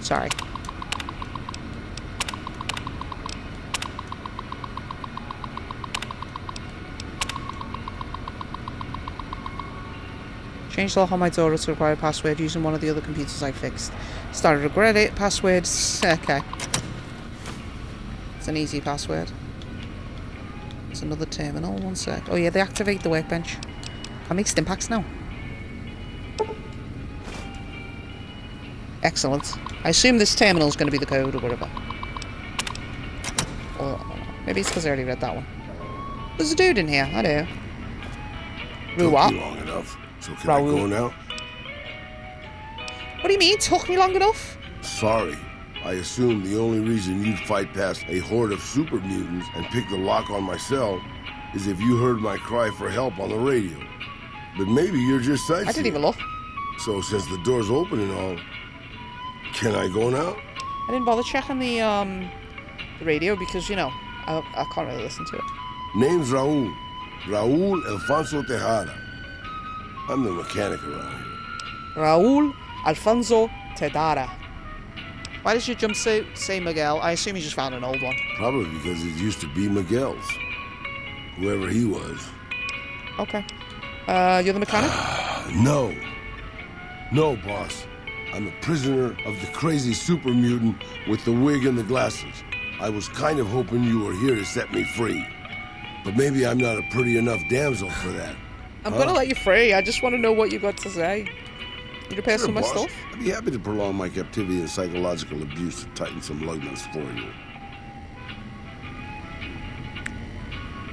Sorry. Change the lock on my door to require a password using one of the other computers I fixed. Started to regret it. Passwords. Okay. It's an easy password. It's another terminal. One sec. Oh yeah, they activate the workbench. I make stim packs now. Excellent. I assume this terminal is going to be the code or whatever. Or maybe it's because I already read that one. There's a dude in here. I do. Took What? you long enough. So can I go now? What do you mean? Took me long enough? Sorry. I assumed the only reason you'd fight past a horde of super mutants and pick the lock on my cell is if you heard my cry for help on the radio. But maybe you're just sightseeing. I didn't even look. So since the door's open and all, can I go now? I didn't bother checking the radio because, you know, I can't really listen to it. Name's Raul. Raul Alfonso Tejada. I'm the mechanic around here. Raul Alfonso Tejada. Why does your jumpsuit say Miguel? I assume you just found an old one. Probably because it used to be Miguel's. Whoever he was. Okay. You're the mechanic? No. No, boss. I'm a prisoner of the crazy super mutant with the wig and the glasses. I was kind of hoping you were here to set me free. But maybe I'm not a pretty enough damsel for that. I'm gonna let you free. I just want to know what you got to say. You repair some of my boss. stuff? I'd be happy to prolong my captivity and psychological abuse to tighten some lugnuts for you.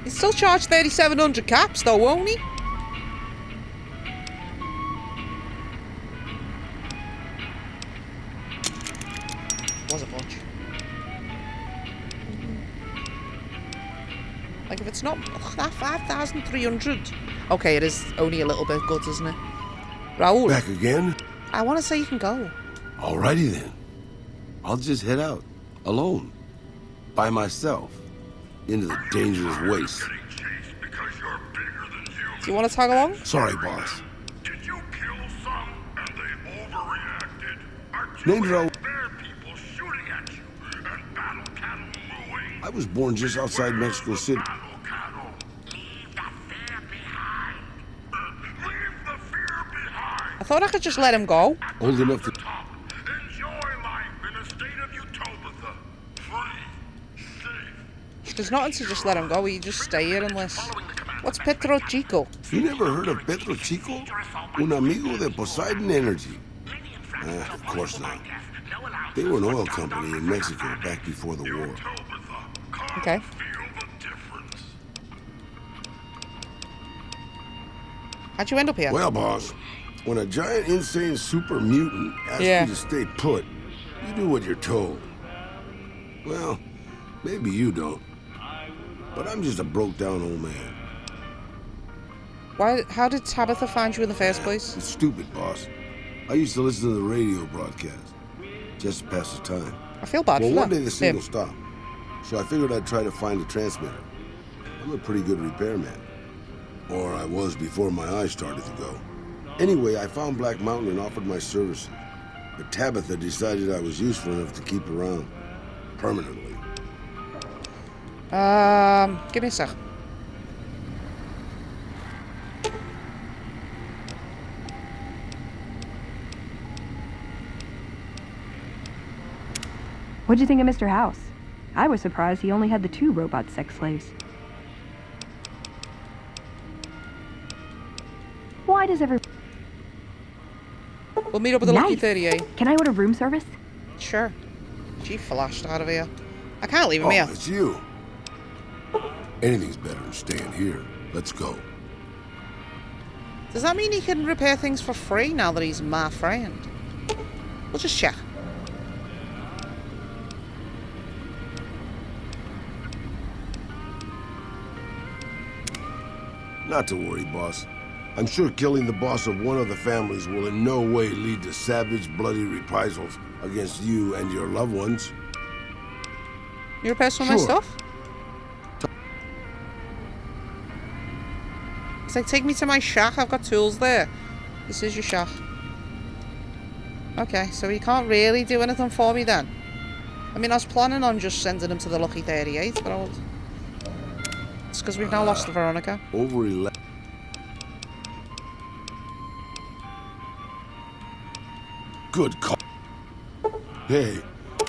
He still charge 3,700 caps though, won't he? Was a bunch. Like if it's not that 5,300. Okay, it is only a little bit good, isn't it? Raul, Back again? I want to say you can go. Alrighty then. I'll just head out. Alone. By myself. Into the dangerous waste. Do you want to tag along? Sorry, boss. Did you kill some and they overreacted? Are Name's Raul. bear people shooting at you and battle cattle mooing? I was born just outside Mexico City. Battle cattle. Leave the fear behind. Leave the fear behind. I thought I could just let him go. Old enough to... Top. Enjoy life in a state of utopia. Free. Safe. There's nothing to just let him go. You just stay here unless... What's Petro Chico? You never heard of Petro Chico? Un amigo de Poseidon Energy. Of course not. They were an oil company in Mexico back before the war. Okay. Feel the difference. How'd you end up here? Well, boss, when a giant, insane super mutant asks Yeah. you to stay put, you do what you're told. Well, maybe you don't. But I'm just a broke-down old man. How did Tabitha find you in the first place? It's stupid, boss. I used to listen to the radio broadcast, just to pass the time. I feel bad Well, for one that. day the signal stopped, so I figured I'd try to find a transmitter. I'm a pretty good repairman. Or I was before my eyes started to go. Anyway, I found Black Mountain and offered my services. But Tabitha decided I was useful enough to keep around. Permanently. Give me a sec. What'd you think of Mr. House? I was surprised he only had the 2 robot sex slaves. Why does every... We'll meet up with the Lucky Nice. 38. Can I order room service? Sure. She flashed out of here. I can't leave him Oh, here. it's you. Anything's better than staying here. Let's go. Does that mean he can repair things for free now that he's my friend? We'll just check. Not to worry, boss. I'm sure killing the boss of one of the families will in no way lead to savage, bloody reprisals against you and your loved ones. You repair some of my Sure. stuff? It's like, take me to my shack. I've got tools there. This is your shack. Okay, so he can't really do anything for me then. I mean, I was planning on just sending him to the Lucky 38, but I'll... It's because we've now lost the Veronica. Over 11. Good call. Hey,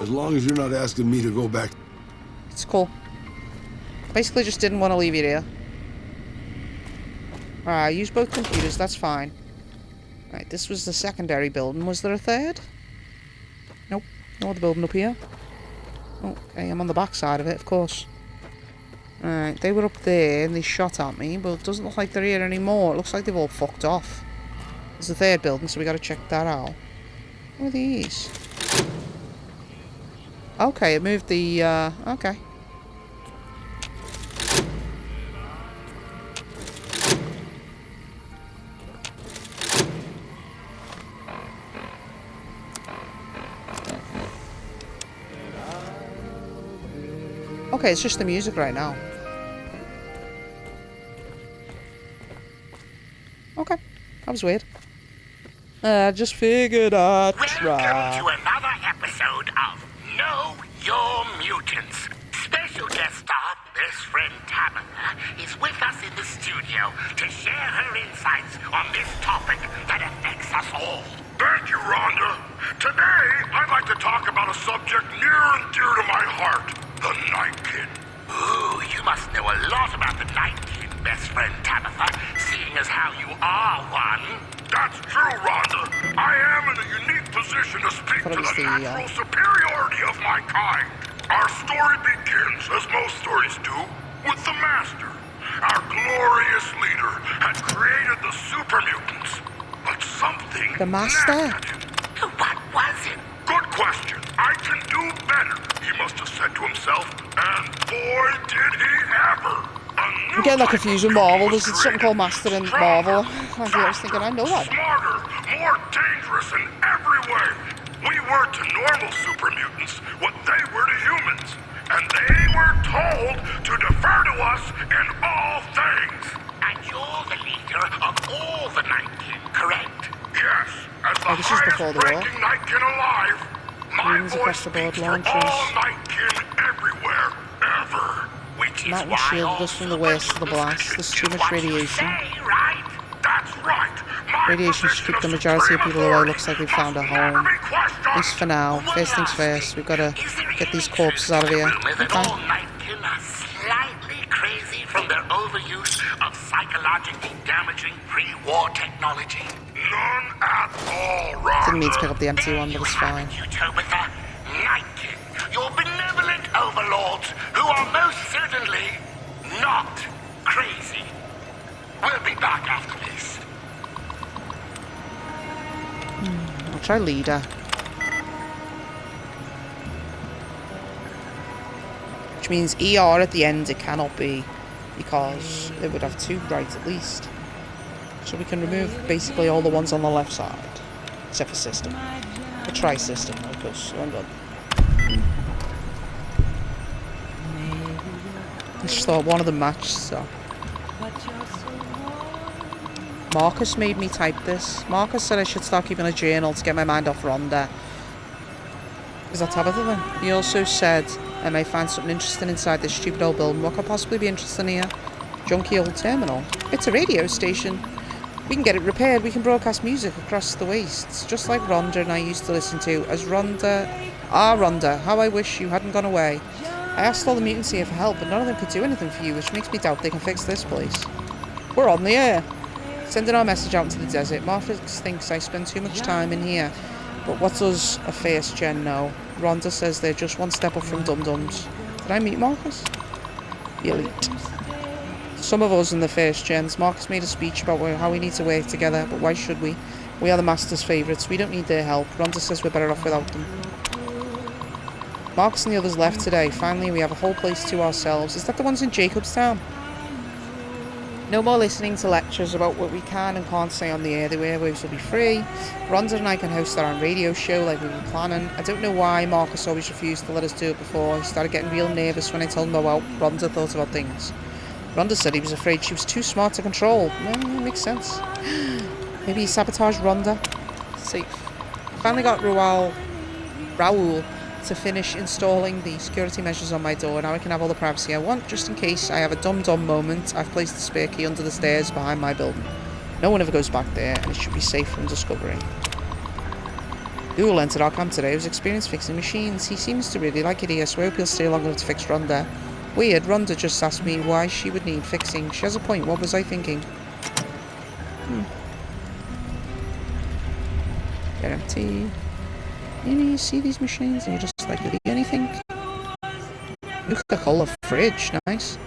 as long as you're not asking me to go back. It's cool. Basically just didn't want to leave you there. Alright, I used both computers, that's fine. Right, this was the secondary building. Was there a third? Nope. No other building up here. Okay, I'm on the back side of it, of course. Alright, they were up there and they shot at me, but it doesn't look like they're here anymore. It looks like they've all fucked off. There's the third building, so we gotta check that out. What are these? Okay, it moved the, okay. Okay, it's just the music right now. Okay, that was weird. I just figured I'd try. Welcome to another episode of Know Your Mutants. Special guest star, best friend Tabitha, is with us in the studio to share her insights on this topic that affects us all. Thank you, Rhonda. Today, I'd like to talk about a subject near and dear to my heart, the Nightkin. Ooh, you must know a lot about the Nightkin, best friend Tabitha, seeing as how you are one. That's true, Rhonda. I am in a unique position to speak to the natural superiority of my kind. Our story begins, as most stories do, with the Master. Our glorious leader had created the super mutants. But something The Master? nagged at him. What was it? Good question. I can do better, he must have said to himself. And boy, did he ever. I'm getting that confused with Marvel. There's something called Master in Marvel. I was thinking, I know that. Smarter, more dangerous in every way. We were to normal super mutants what they were to humans. And they were told to defer to us in all things. And you're the leader of all the Nightkin, correct? Yes, as the this is before the war. highest-ranking Nightkin alive, my Mutants voice across the board speaks for launches. all Nightkin everywhere, ever. Which is Mountain why shield all us from the super west to the mutants blast. There's listen too to much what you radiation. say, right? That's right. My Radiation should keep the majority of people away. Looks like we've found a home. At least for now. First things first, we've got to get these corpses out of here. Rumor that Okay. all Nightkin are slightly crazy from their overuse of psychologically damaging pre-war technology. None at all, Rhonda. Didn't mean to pick up the empty one, but it's fine. You, Tabitha, Nightkin, your benevolent overlords, who are most certainly not crazy. We'll be back after this. I'll try leader. Which means ER at the end it cannot be, because it would have two right at least. So we can remove basically all the ones on the left side, except for system. We'll try system though, because I'm done. I just thought one of them matched, so. Marcus made me type this. Marcus said I should start keeping a journal to get my mind off Rhonda. Is that Tabitha then? He also said I may find something interesting inside this stupid old building. What could possibly be interesting here? Junky old terminal. It's a radio station. We can get it repaired. We can broadcast music across the wastes, just like Rhonda and I used to listen to. As Rhonda... Ah, Rhonda, how I wish you hadn't gone away. I asked all the mutants here for help, but none of them could do anything for you, which makes me doubt they can fix this place. We're on the air. Sending our message out into the desert. Marcus thinks I spend too much time in here. But what does a first gen know? Rhonda says they're just one step up from dum-dums. Did I meet Marcus? The elite. Some of us in the first gens, Marcus made a speech about how we need to work together, but why should we? We are the Master's favourites. We don't need their help. Rhonda says we're better off without them. Marcus and the others left today. Finally, we have a whole place to ourselves. Is that the ones in Jacobstown? No more listening to lectures about what we can and can't say on the air. The airwaves will be free. Rhonda and I can host our own radio show like we were planning. I don't know why Marcus always refused to let us do it before. He started getting real nervous when I told him about Rhonda thought about things. Rhonda said he was afraid she was too smart to control. Makes sense. Maybe he sabotaged Rhonda. Safe. Finally got Raoul to finish installing the security measures on my door. Now I can have all the privacy I want, just in case I have a dum-dum moment. I've placed the spare key under the stairs behind my building. No one ever goes back there, and it should be safe from discovery. Uhl entered our camp today. He was experienced fixing machines. He seems to really like it here, so I hope he'll stay long enough to fix Rhonda. Weird, Rhonda just asked me why she would need fixing. She has a point. What was I thinking? Get empty. You see these machines and you're just like, do anything? Coca-Cola fridge, nice.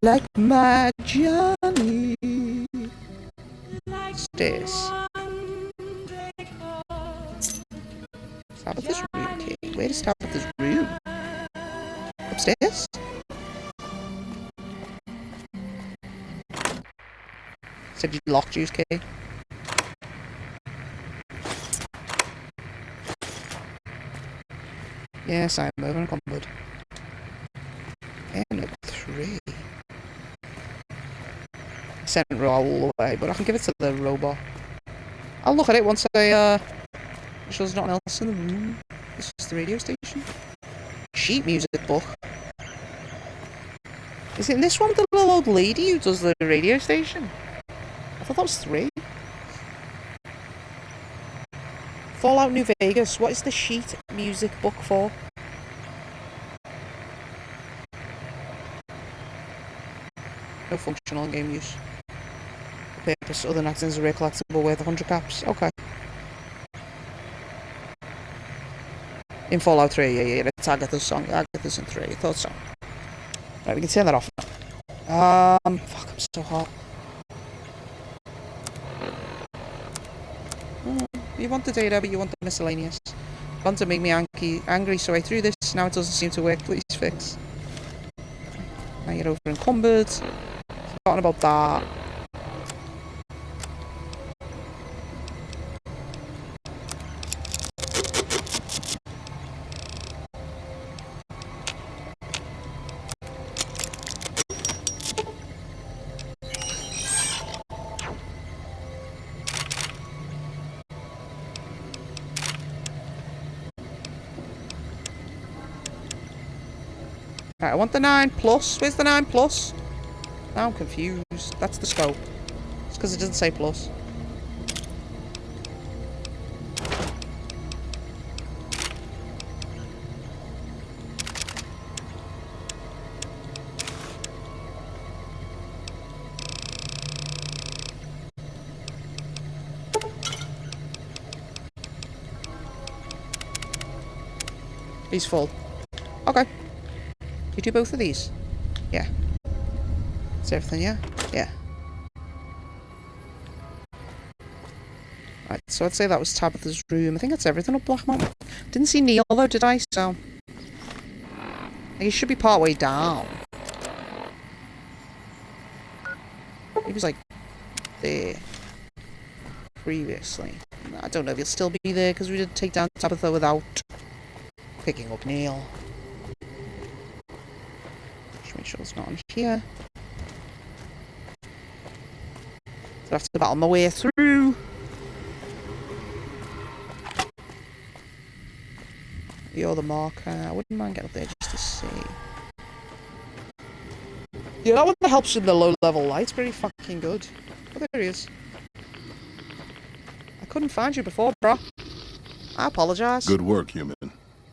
Like my Johnny. Stairs. Tabitha's room, okay. Where is Tabitha's room? Upstairs? Said you locked juice, Kay. Yes, I'm moving a cupboard. And number 3. I sent it all the way, but I can give it to the robot. I'll look at it once I, make sure there's nothing else in the room. This is the radio station. Sheet music book. Is it in this one with the little old lady who does the radio station? I thought that was 3. Fallout New Vegas. What is the sheet music book for? No functional in-game use. Purpose other than acting as a rare collectible worth 100 caps. Okay. In Fallout 3, yeah, it's Agatha's song. Agatha's in 3. I thought so. Right, we can turn that off now. Fuck, I'm so hot. You want the data, but you want the miscellaneous. You want to make me angry, so I threw this. Now it doesn't seem to work. Please fix. Now you're over encumbered. Forgotten about that. Right, I want the 9 plus. Where's the 9 plus? Now I'm confused. That's the scope. It's because it doesn't say plus. He's full. Okay. You do both of these? Yeah. Is everything, yeah? Yeah. Right, so I'd say that was Tabitha's room. I think that's everything up Black Mountain. Didn't see Neil though, did I? So... he should be part way down. He was like... there. Previously. I don't know if he'll still be there, because we did take down Tabitha without... picking up Neil. Make sure it's not in here. So I have to battle my way through. You're the marker. I wouldn't mind getting up there just to see. Yeah, that one helps with the low level light's pretty fucking good. Oh, there he is. I couldn't find you before, bro. I apologize. Good work, human.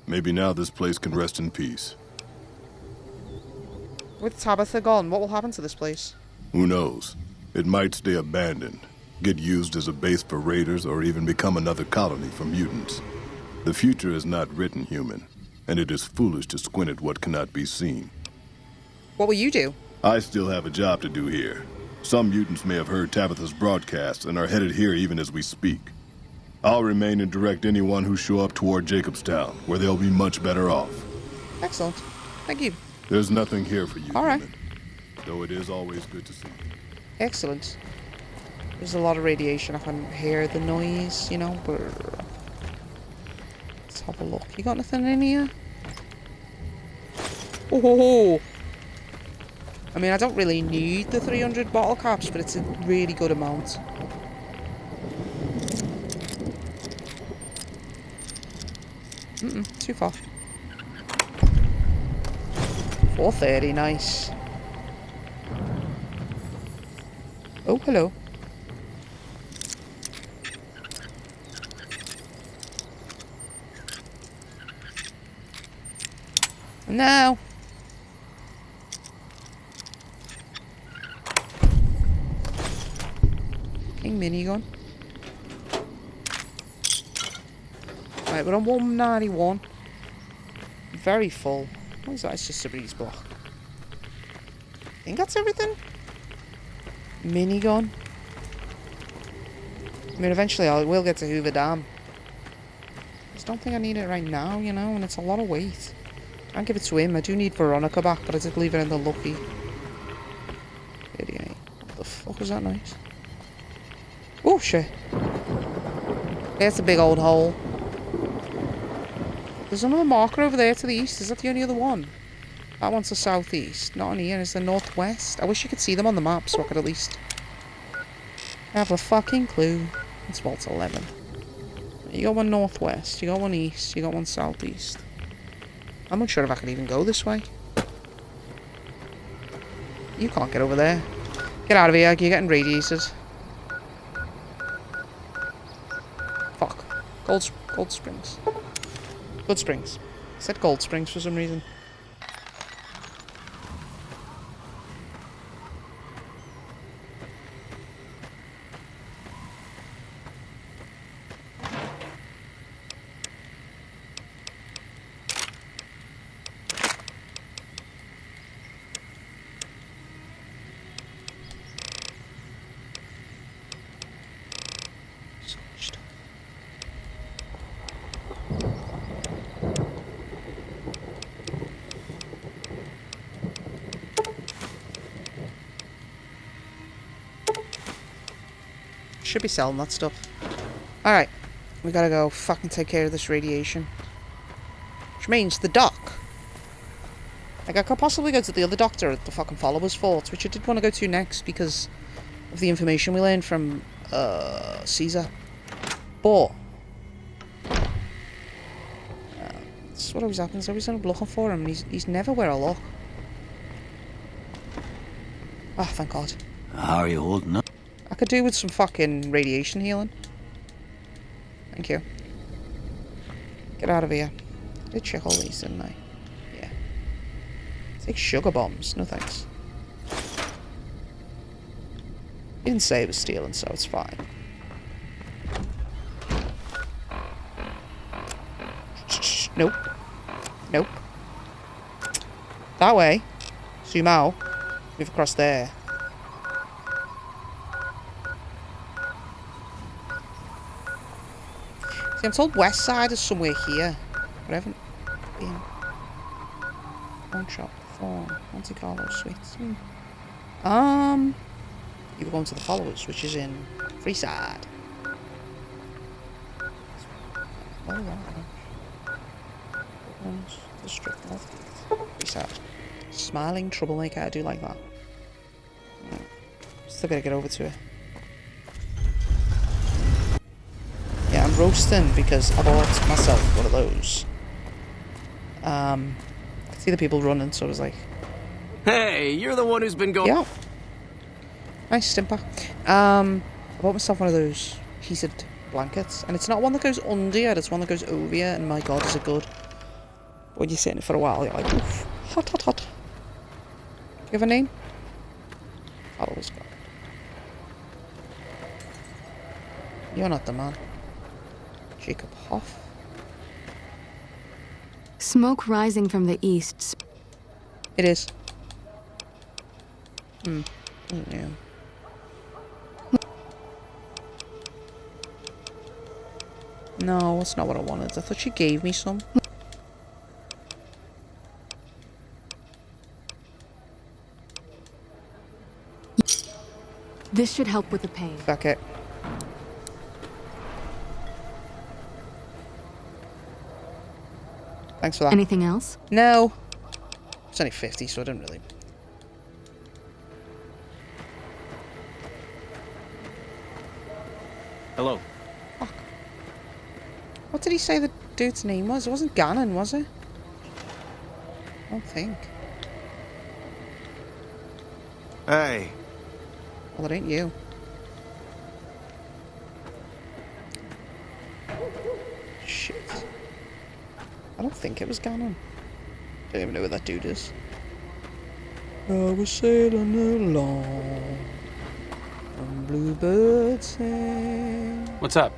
Maybe now this place can rest in peace. With Tabitha gone, what will happen to this place? Who knows? It might stay abandoned, get used as a base for raiders, or even become another colony for mutants. The future is not written, human, and it is foolish to squint at what cannot be seen. What will you do? I still have a job to do here. Some mutants may have heard Tabitha's broadcast and are headed here even as we speak. I'll remain and direct anyone who show up toward Jacobstown, where they'll be much better off. Excellent. Thank you. There's nothing here for you, all right. human, though it is always good to see you. Excellent. There's a lot of radiation. I can hear the noise, you know. Brr. Let's have a look. You got nothing in here? Oh, ho, ho. I mean, I don't really need the 300 bottle caps, but it's a really good amount. Too far. 430, nice. No. King minigun. Right, we're on 191. Very full. What is that? It's just a breeze block. I think that's everything. Minigun. I mean, eventually I will get to Hoover Dam. I just don't think I need it right now, you know, and it's a lot of weight. Can't give it to him. I do need Veronica back, but I did leave it in the Lucky. 88. What the fuck was that noise? Oh, shit. There's a big old hole. There's another marker over there to the east. Is that the only other one? That one's the southeast. Not on here. It's the northwest. I wish you could see them on the map so I could at least have a fucking clue. It's Waltz 11. You got one northwest. You got one east. You got one southeast. I'm not sure if I can even go this way. You can't get over there. Get out of here. You're getting radiated. Fuck. Gold Springs. Good Springs. I said Gold Springs for some reason. Should be selling that stuff. Alright. We gotta go fucking take care of this radiation. Which means the dock. Like, I could possibly go to the other doctor at the fucking Followers Fort, which I did want to go to next because of the information we learned from, Caesar. But that's what always happens. I always end up looking for him, and he's never where I look. Ah, oh, thank God. How are you holding up? I could do with some fucking radiation healing. Thank you. Get out of here. I did check all these, didn't I? Yeah. Take sugar bombs. No thanks. He didn't say it was stealing, so it's fine. Nope. Nope. That way. Zoom out. Move across there. See, I'm told west side is somewhere here. But I haven't been. One shop, phone, Monte Carlo Suites. You were going to the Followers, which is in Freeside. Oh, District North. Freeside. Smiling troublemaker, I do like that. Still gotta get over to it. Yeah, I'm roasting because I bought myself one of those. I could see the people running, so I was like, hey, you're the one who's been going. Yeah. Nice stimper. I bought myself one of those heated blankets, and it's not one that goes under you, it's one that goes over you, and my God, is it good. When you're sitting for a while, you're like, oof, hot, hot, hot. Do you have a name? Followers. You're not the man. Jacob Hoff. Smoke rising from the east. It is. Yeah. No, that's not what I wanted. I thought she gave me some. This should help with the pain. Fuck it. Thanks for that. Anything else? No. It's only 50, so I don't really... Hello. Fuck. What did he say the dude's name was? It wasn't Gannon, was it? I don't think. Hey. Well, it ain't you. Shit. I don't think it was Gannon. Don't even know who that dude is. I was sailing along on bluebird sing. What's up?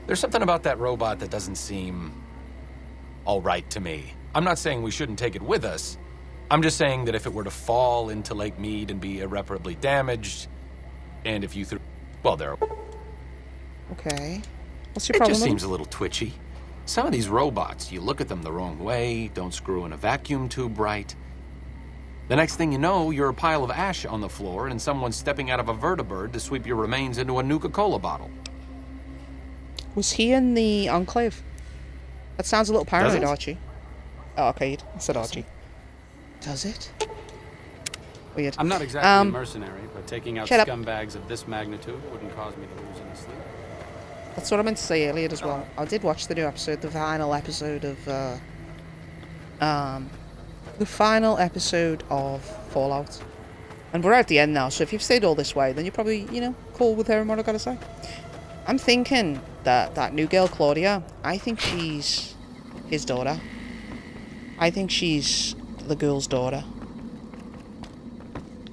There's something about that robot that doesn't seem all right to me. I'm not saying we shouldn't take it with us. I'm just saying that if it were to fall into Lake Mead and be irreparably damaged, and if you threw... Well, there... Okay. What's your It problem? just seems a little twitchy. Some of these robots, you look at them the wrong way, don't screw in a vacuum tube right. The next thing you know, you're a pile of ash on the floor and someone's stepping out of a vertibird to sweep your remains into a Nuka-Cola bottle. Was he in the Enclave? That sounds a little paranoid, it? Archie. Oh, Arcade. I said Archie. Does it? Weird. I'm not exactly a mercenary, but taking out shut up. scumbags of this magnitude wouldn't cause me to lose any sleep. That's what I meant to say earlier as well. I did watch the new episode, the final episode of Fallout. And we're at the end now, so if you've stayed all this way, then you're probably, you know, cool with hearing what I gotta say. I'm thinking that new girl, Claudia, I think she's his daughter. I think she's the girl's daughter.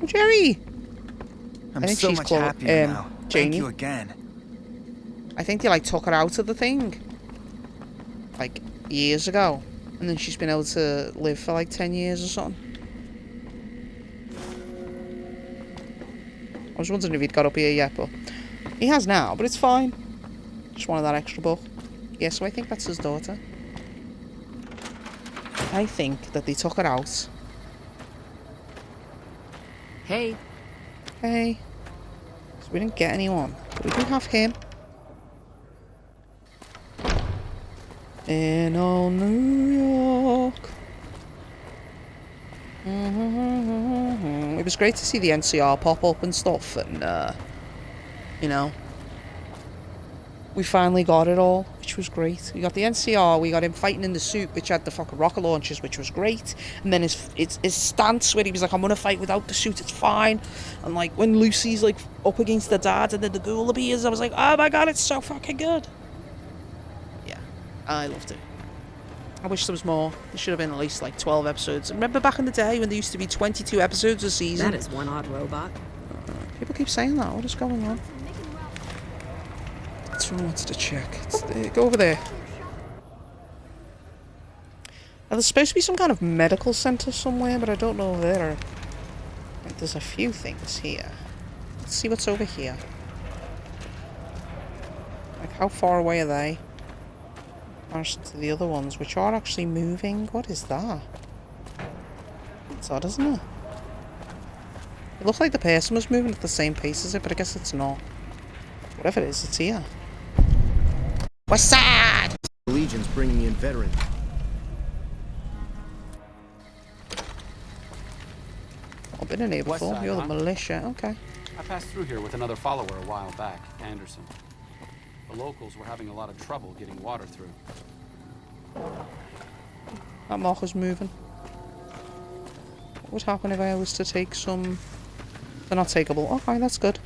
Oh, Jerry! I'm I think so she's much happier now. Thank Janie. you again. I think they, like, took her out of the thing, like, years ago. And then she's been able to live for, like, 10 years or something. I was wondering if he'd got up here yet, but he has now, but it's fine. Just wanted that extra book. Yeah, so I think that's his daughter. I think that they took her out. Hey. Hey. So we didn't get anyone, but we do have him. In old New York. It was great to see the NCR pop up and stuff, and you know, we finally got it all, which was great. We got the NCR, we got him fighting in the suit, which had the fucking rocket launchers, which was great. And then his stance where he was like, I'm gonna fight without the suit, it's fine. And like when Lucy's like up against the dad and then the ghoul appears, I was like, oh my god, it's so fucking good. Yeah, I loved it. I wish there was more. There should have been at least like 12 episodes. Remember back in the day when there used to be 22 episodes a season? That is one odd robot. People keep saying that. What is going on? Someone wants to check. Go over there. Now, there's supposed to be some kind of medical center somewhere, but I don't know where. Like, there's a few things here. Let's see what's over here. Like, how far away are they? Compared to the other ones, which are actually moving. What is that? It's odd, isn't it? It looks like the person was moving at the same pace as it, but I guess it's not. Whatever it is, it's here. West Side! The Legion's bringing in veterans. I've been in here West before. Side, You're the huh? militia. Okay. I passed through here with another follower a while back, Anderson. The locals were having a lot of trouble getting water through. That marker's moving. What would happen if I was to take some... They're not takeable. Okay, that's good.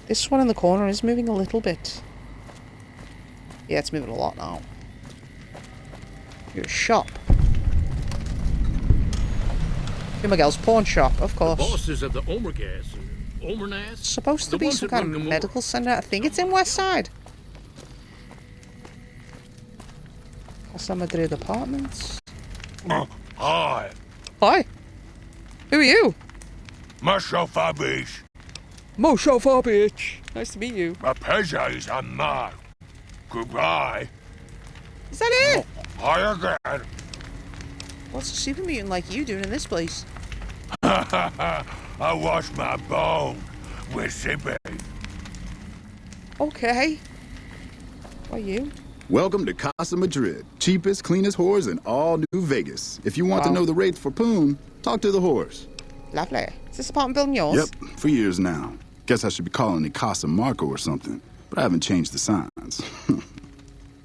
This one in the corner is moving a little bit. Yeah, it's moving a lot now. Your shop. Here, Miguel's pawn shop, of course. Bosses of the Omergas, Omernas. Supposed to be some kind of medical center. I think it's in West Side. Casa Madrid Apartments. Hi. Hi. Who are you? Marshal Fabish. Mosho Farbich. Nice to meet you. My pleasure is not. Goodbye. Is that it? Hi again. What's a super mutant like you doing in this place? I wash my bone with Sippy. Okay. Why you? Welcome to Casa Madrid, cheapest, cleanest whores in all New Vegas. If you want to Wow. know the rates for Poon, talk to the whores. Lovely. Is this apartment building yours? Yep, for years now. Guess I should be calling it Casa Marco or something, but I haven't changed the signs.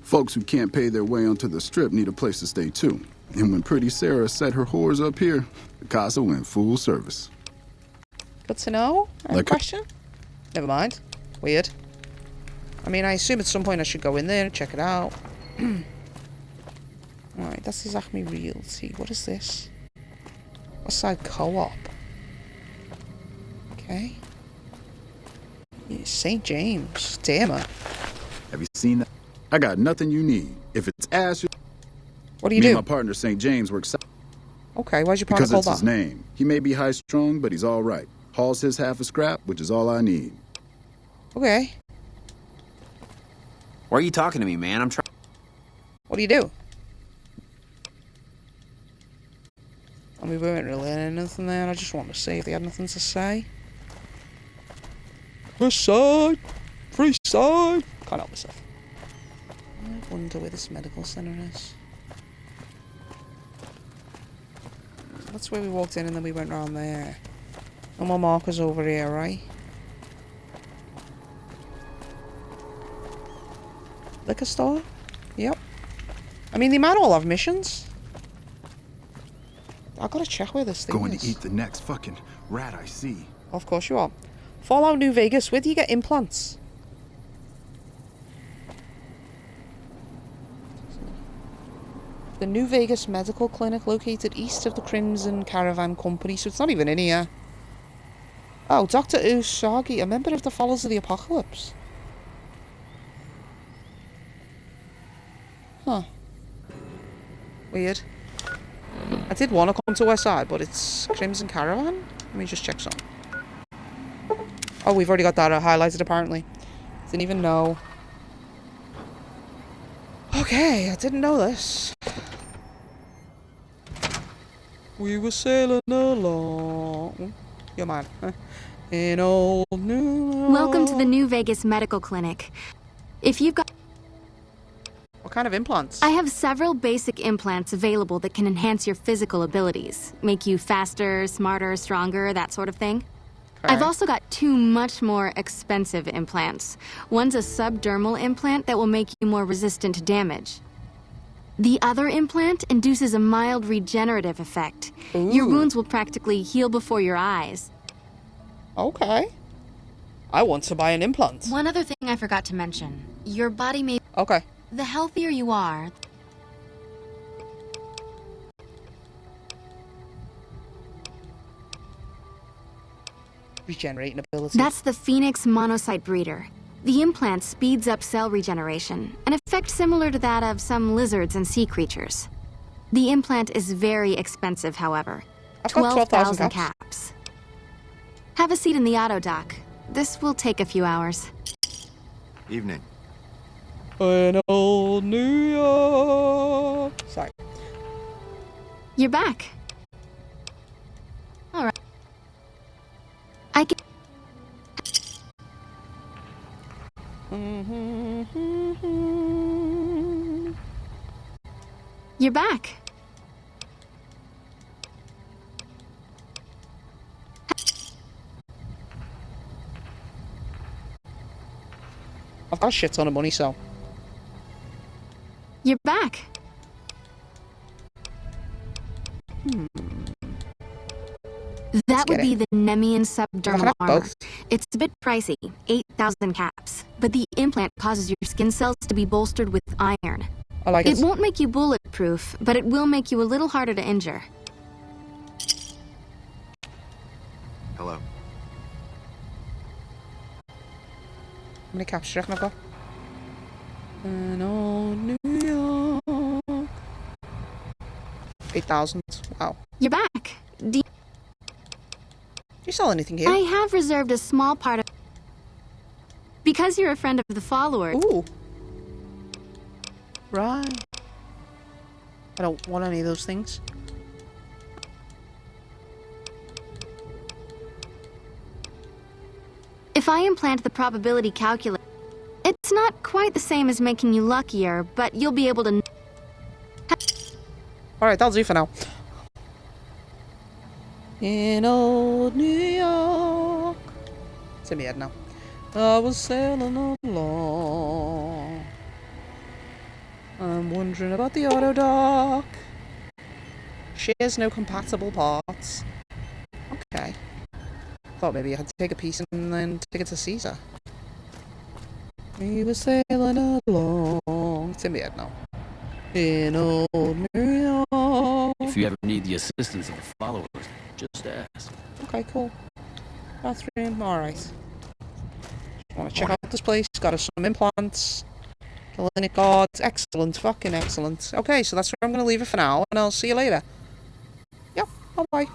Folks who can't pay their way onto the strip need a place to stay too. And when Pretty Sarah set her whores up here, the Casa went full service. Good to know. Any Like- question? Never mind. Weird. I mean, I assume at some point I should go in there and check it out. Alright, that's exactly Realty. What is this? Westside Co-op. Okay. Yeah, St. James. Damn it. Have you seen that? I got nothing you need. If it's ass, what do you me do? and my partner St. James works out. Okay, why's your partner Because called it's his that? name. He may be high-strung, but he's all right. Hauls his half a scrap, which is all I need. Okay. Why are you talking to me, man? I'm trying. What do you do? I mean, we weren't really in anything there. I just wanted to see if they had nothing to say. West side! Free side! Can't help myself. I wonder where this medical center is. That's where we walked in and then we went round there. No more markers over here, right? Liquor store? Yep. I mean, they might all have missions. I gotta check where this thing Going is. to eat the next fucking rat I see. Of course you are. Fallout New Vegas, where do you get implants? The New Vegas Medical Clinic located east of the Crimson Caravan Company, so it's not even in here. Oh, Dr. Usagi, a member of the Followers of the Apocalypse. Huh. Weird. I did want to come to West Side, but it's Crimson Caravan? Let me just check some. Oh, we've already got that highlighted apparently. Didn't even know. Okay, I didn't know this. We were sailing along. You're mine. In old New York. Welcome to the New Vegas Medical Clinic. If you've got... What kind of implants? I have several basic implants available that can enhance your physical abilities. Make you faster, smarter, stronger, that sort of thing. Okay. I've also got two much more expensive implants. One's a subdermal implant that will make you more resistant to damage. The other implant induces a mild regenerative effect. Your wounds will practically heal before your eyes. Okay. I want to buy an implant. One other thing I forgot to mention. Your body may... Okay. The healthier you are... Regenerating ability. That's the Phoenix Monocyte Breeder. The implant speeds up cell regeneration, an effect similar to that of some lizards and sea creatures. The implant is very expensive, however. I've got 12,000 caps. Have a seat in the auto dock. This will take a few hours. Evening. In old New York. Sorry. You're back. All right. I can... You're back. I've got a shit ton of money, so. You're back. That would be the Nemean subdermal armor. It's a bit pricey, 8,000 caps, but the implant causes your skin cells to be bolstered with iron. I like it. It won't make you bulletproof, but it will make you a little harder to injure. Hello. How many caps do you reckon I've got? In old New York. 8,000. Wow. You're back. Do you sell anything here? I have reserved a small part of... Because you're a friend of the Followers. Ooh. Right. I don't want any of those things. If I implant the probability calculator, it's not quite the same as making you luckier, but you'll be able to... Alright, that'll do for now. In old New York. It's in my head now. I was sailing along. I'm wondering about the auto dock. Shares no compatible parts. Okay. Thought maybe I had to take a piece and then take it to Caesar. We were sailing along. It's in my head now. In old Muriel. If you ever need the assistance of the followers, just ask. Okay, cool. Bathroom, alright. Want to check out this place, got us some implants. Clinic guards, excellent, fucking excellent. Okay, so that's where I'm going to leave it for now, and I'll see you later. Yep, bye-bye.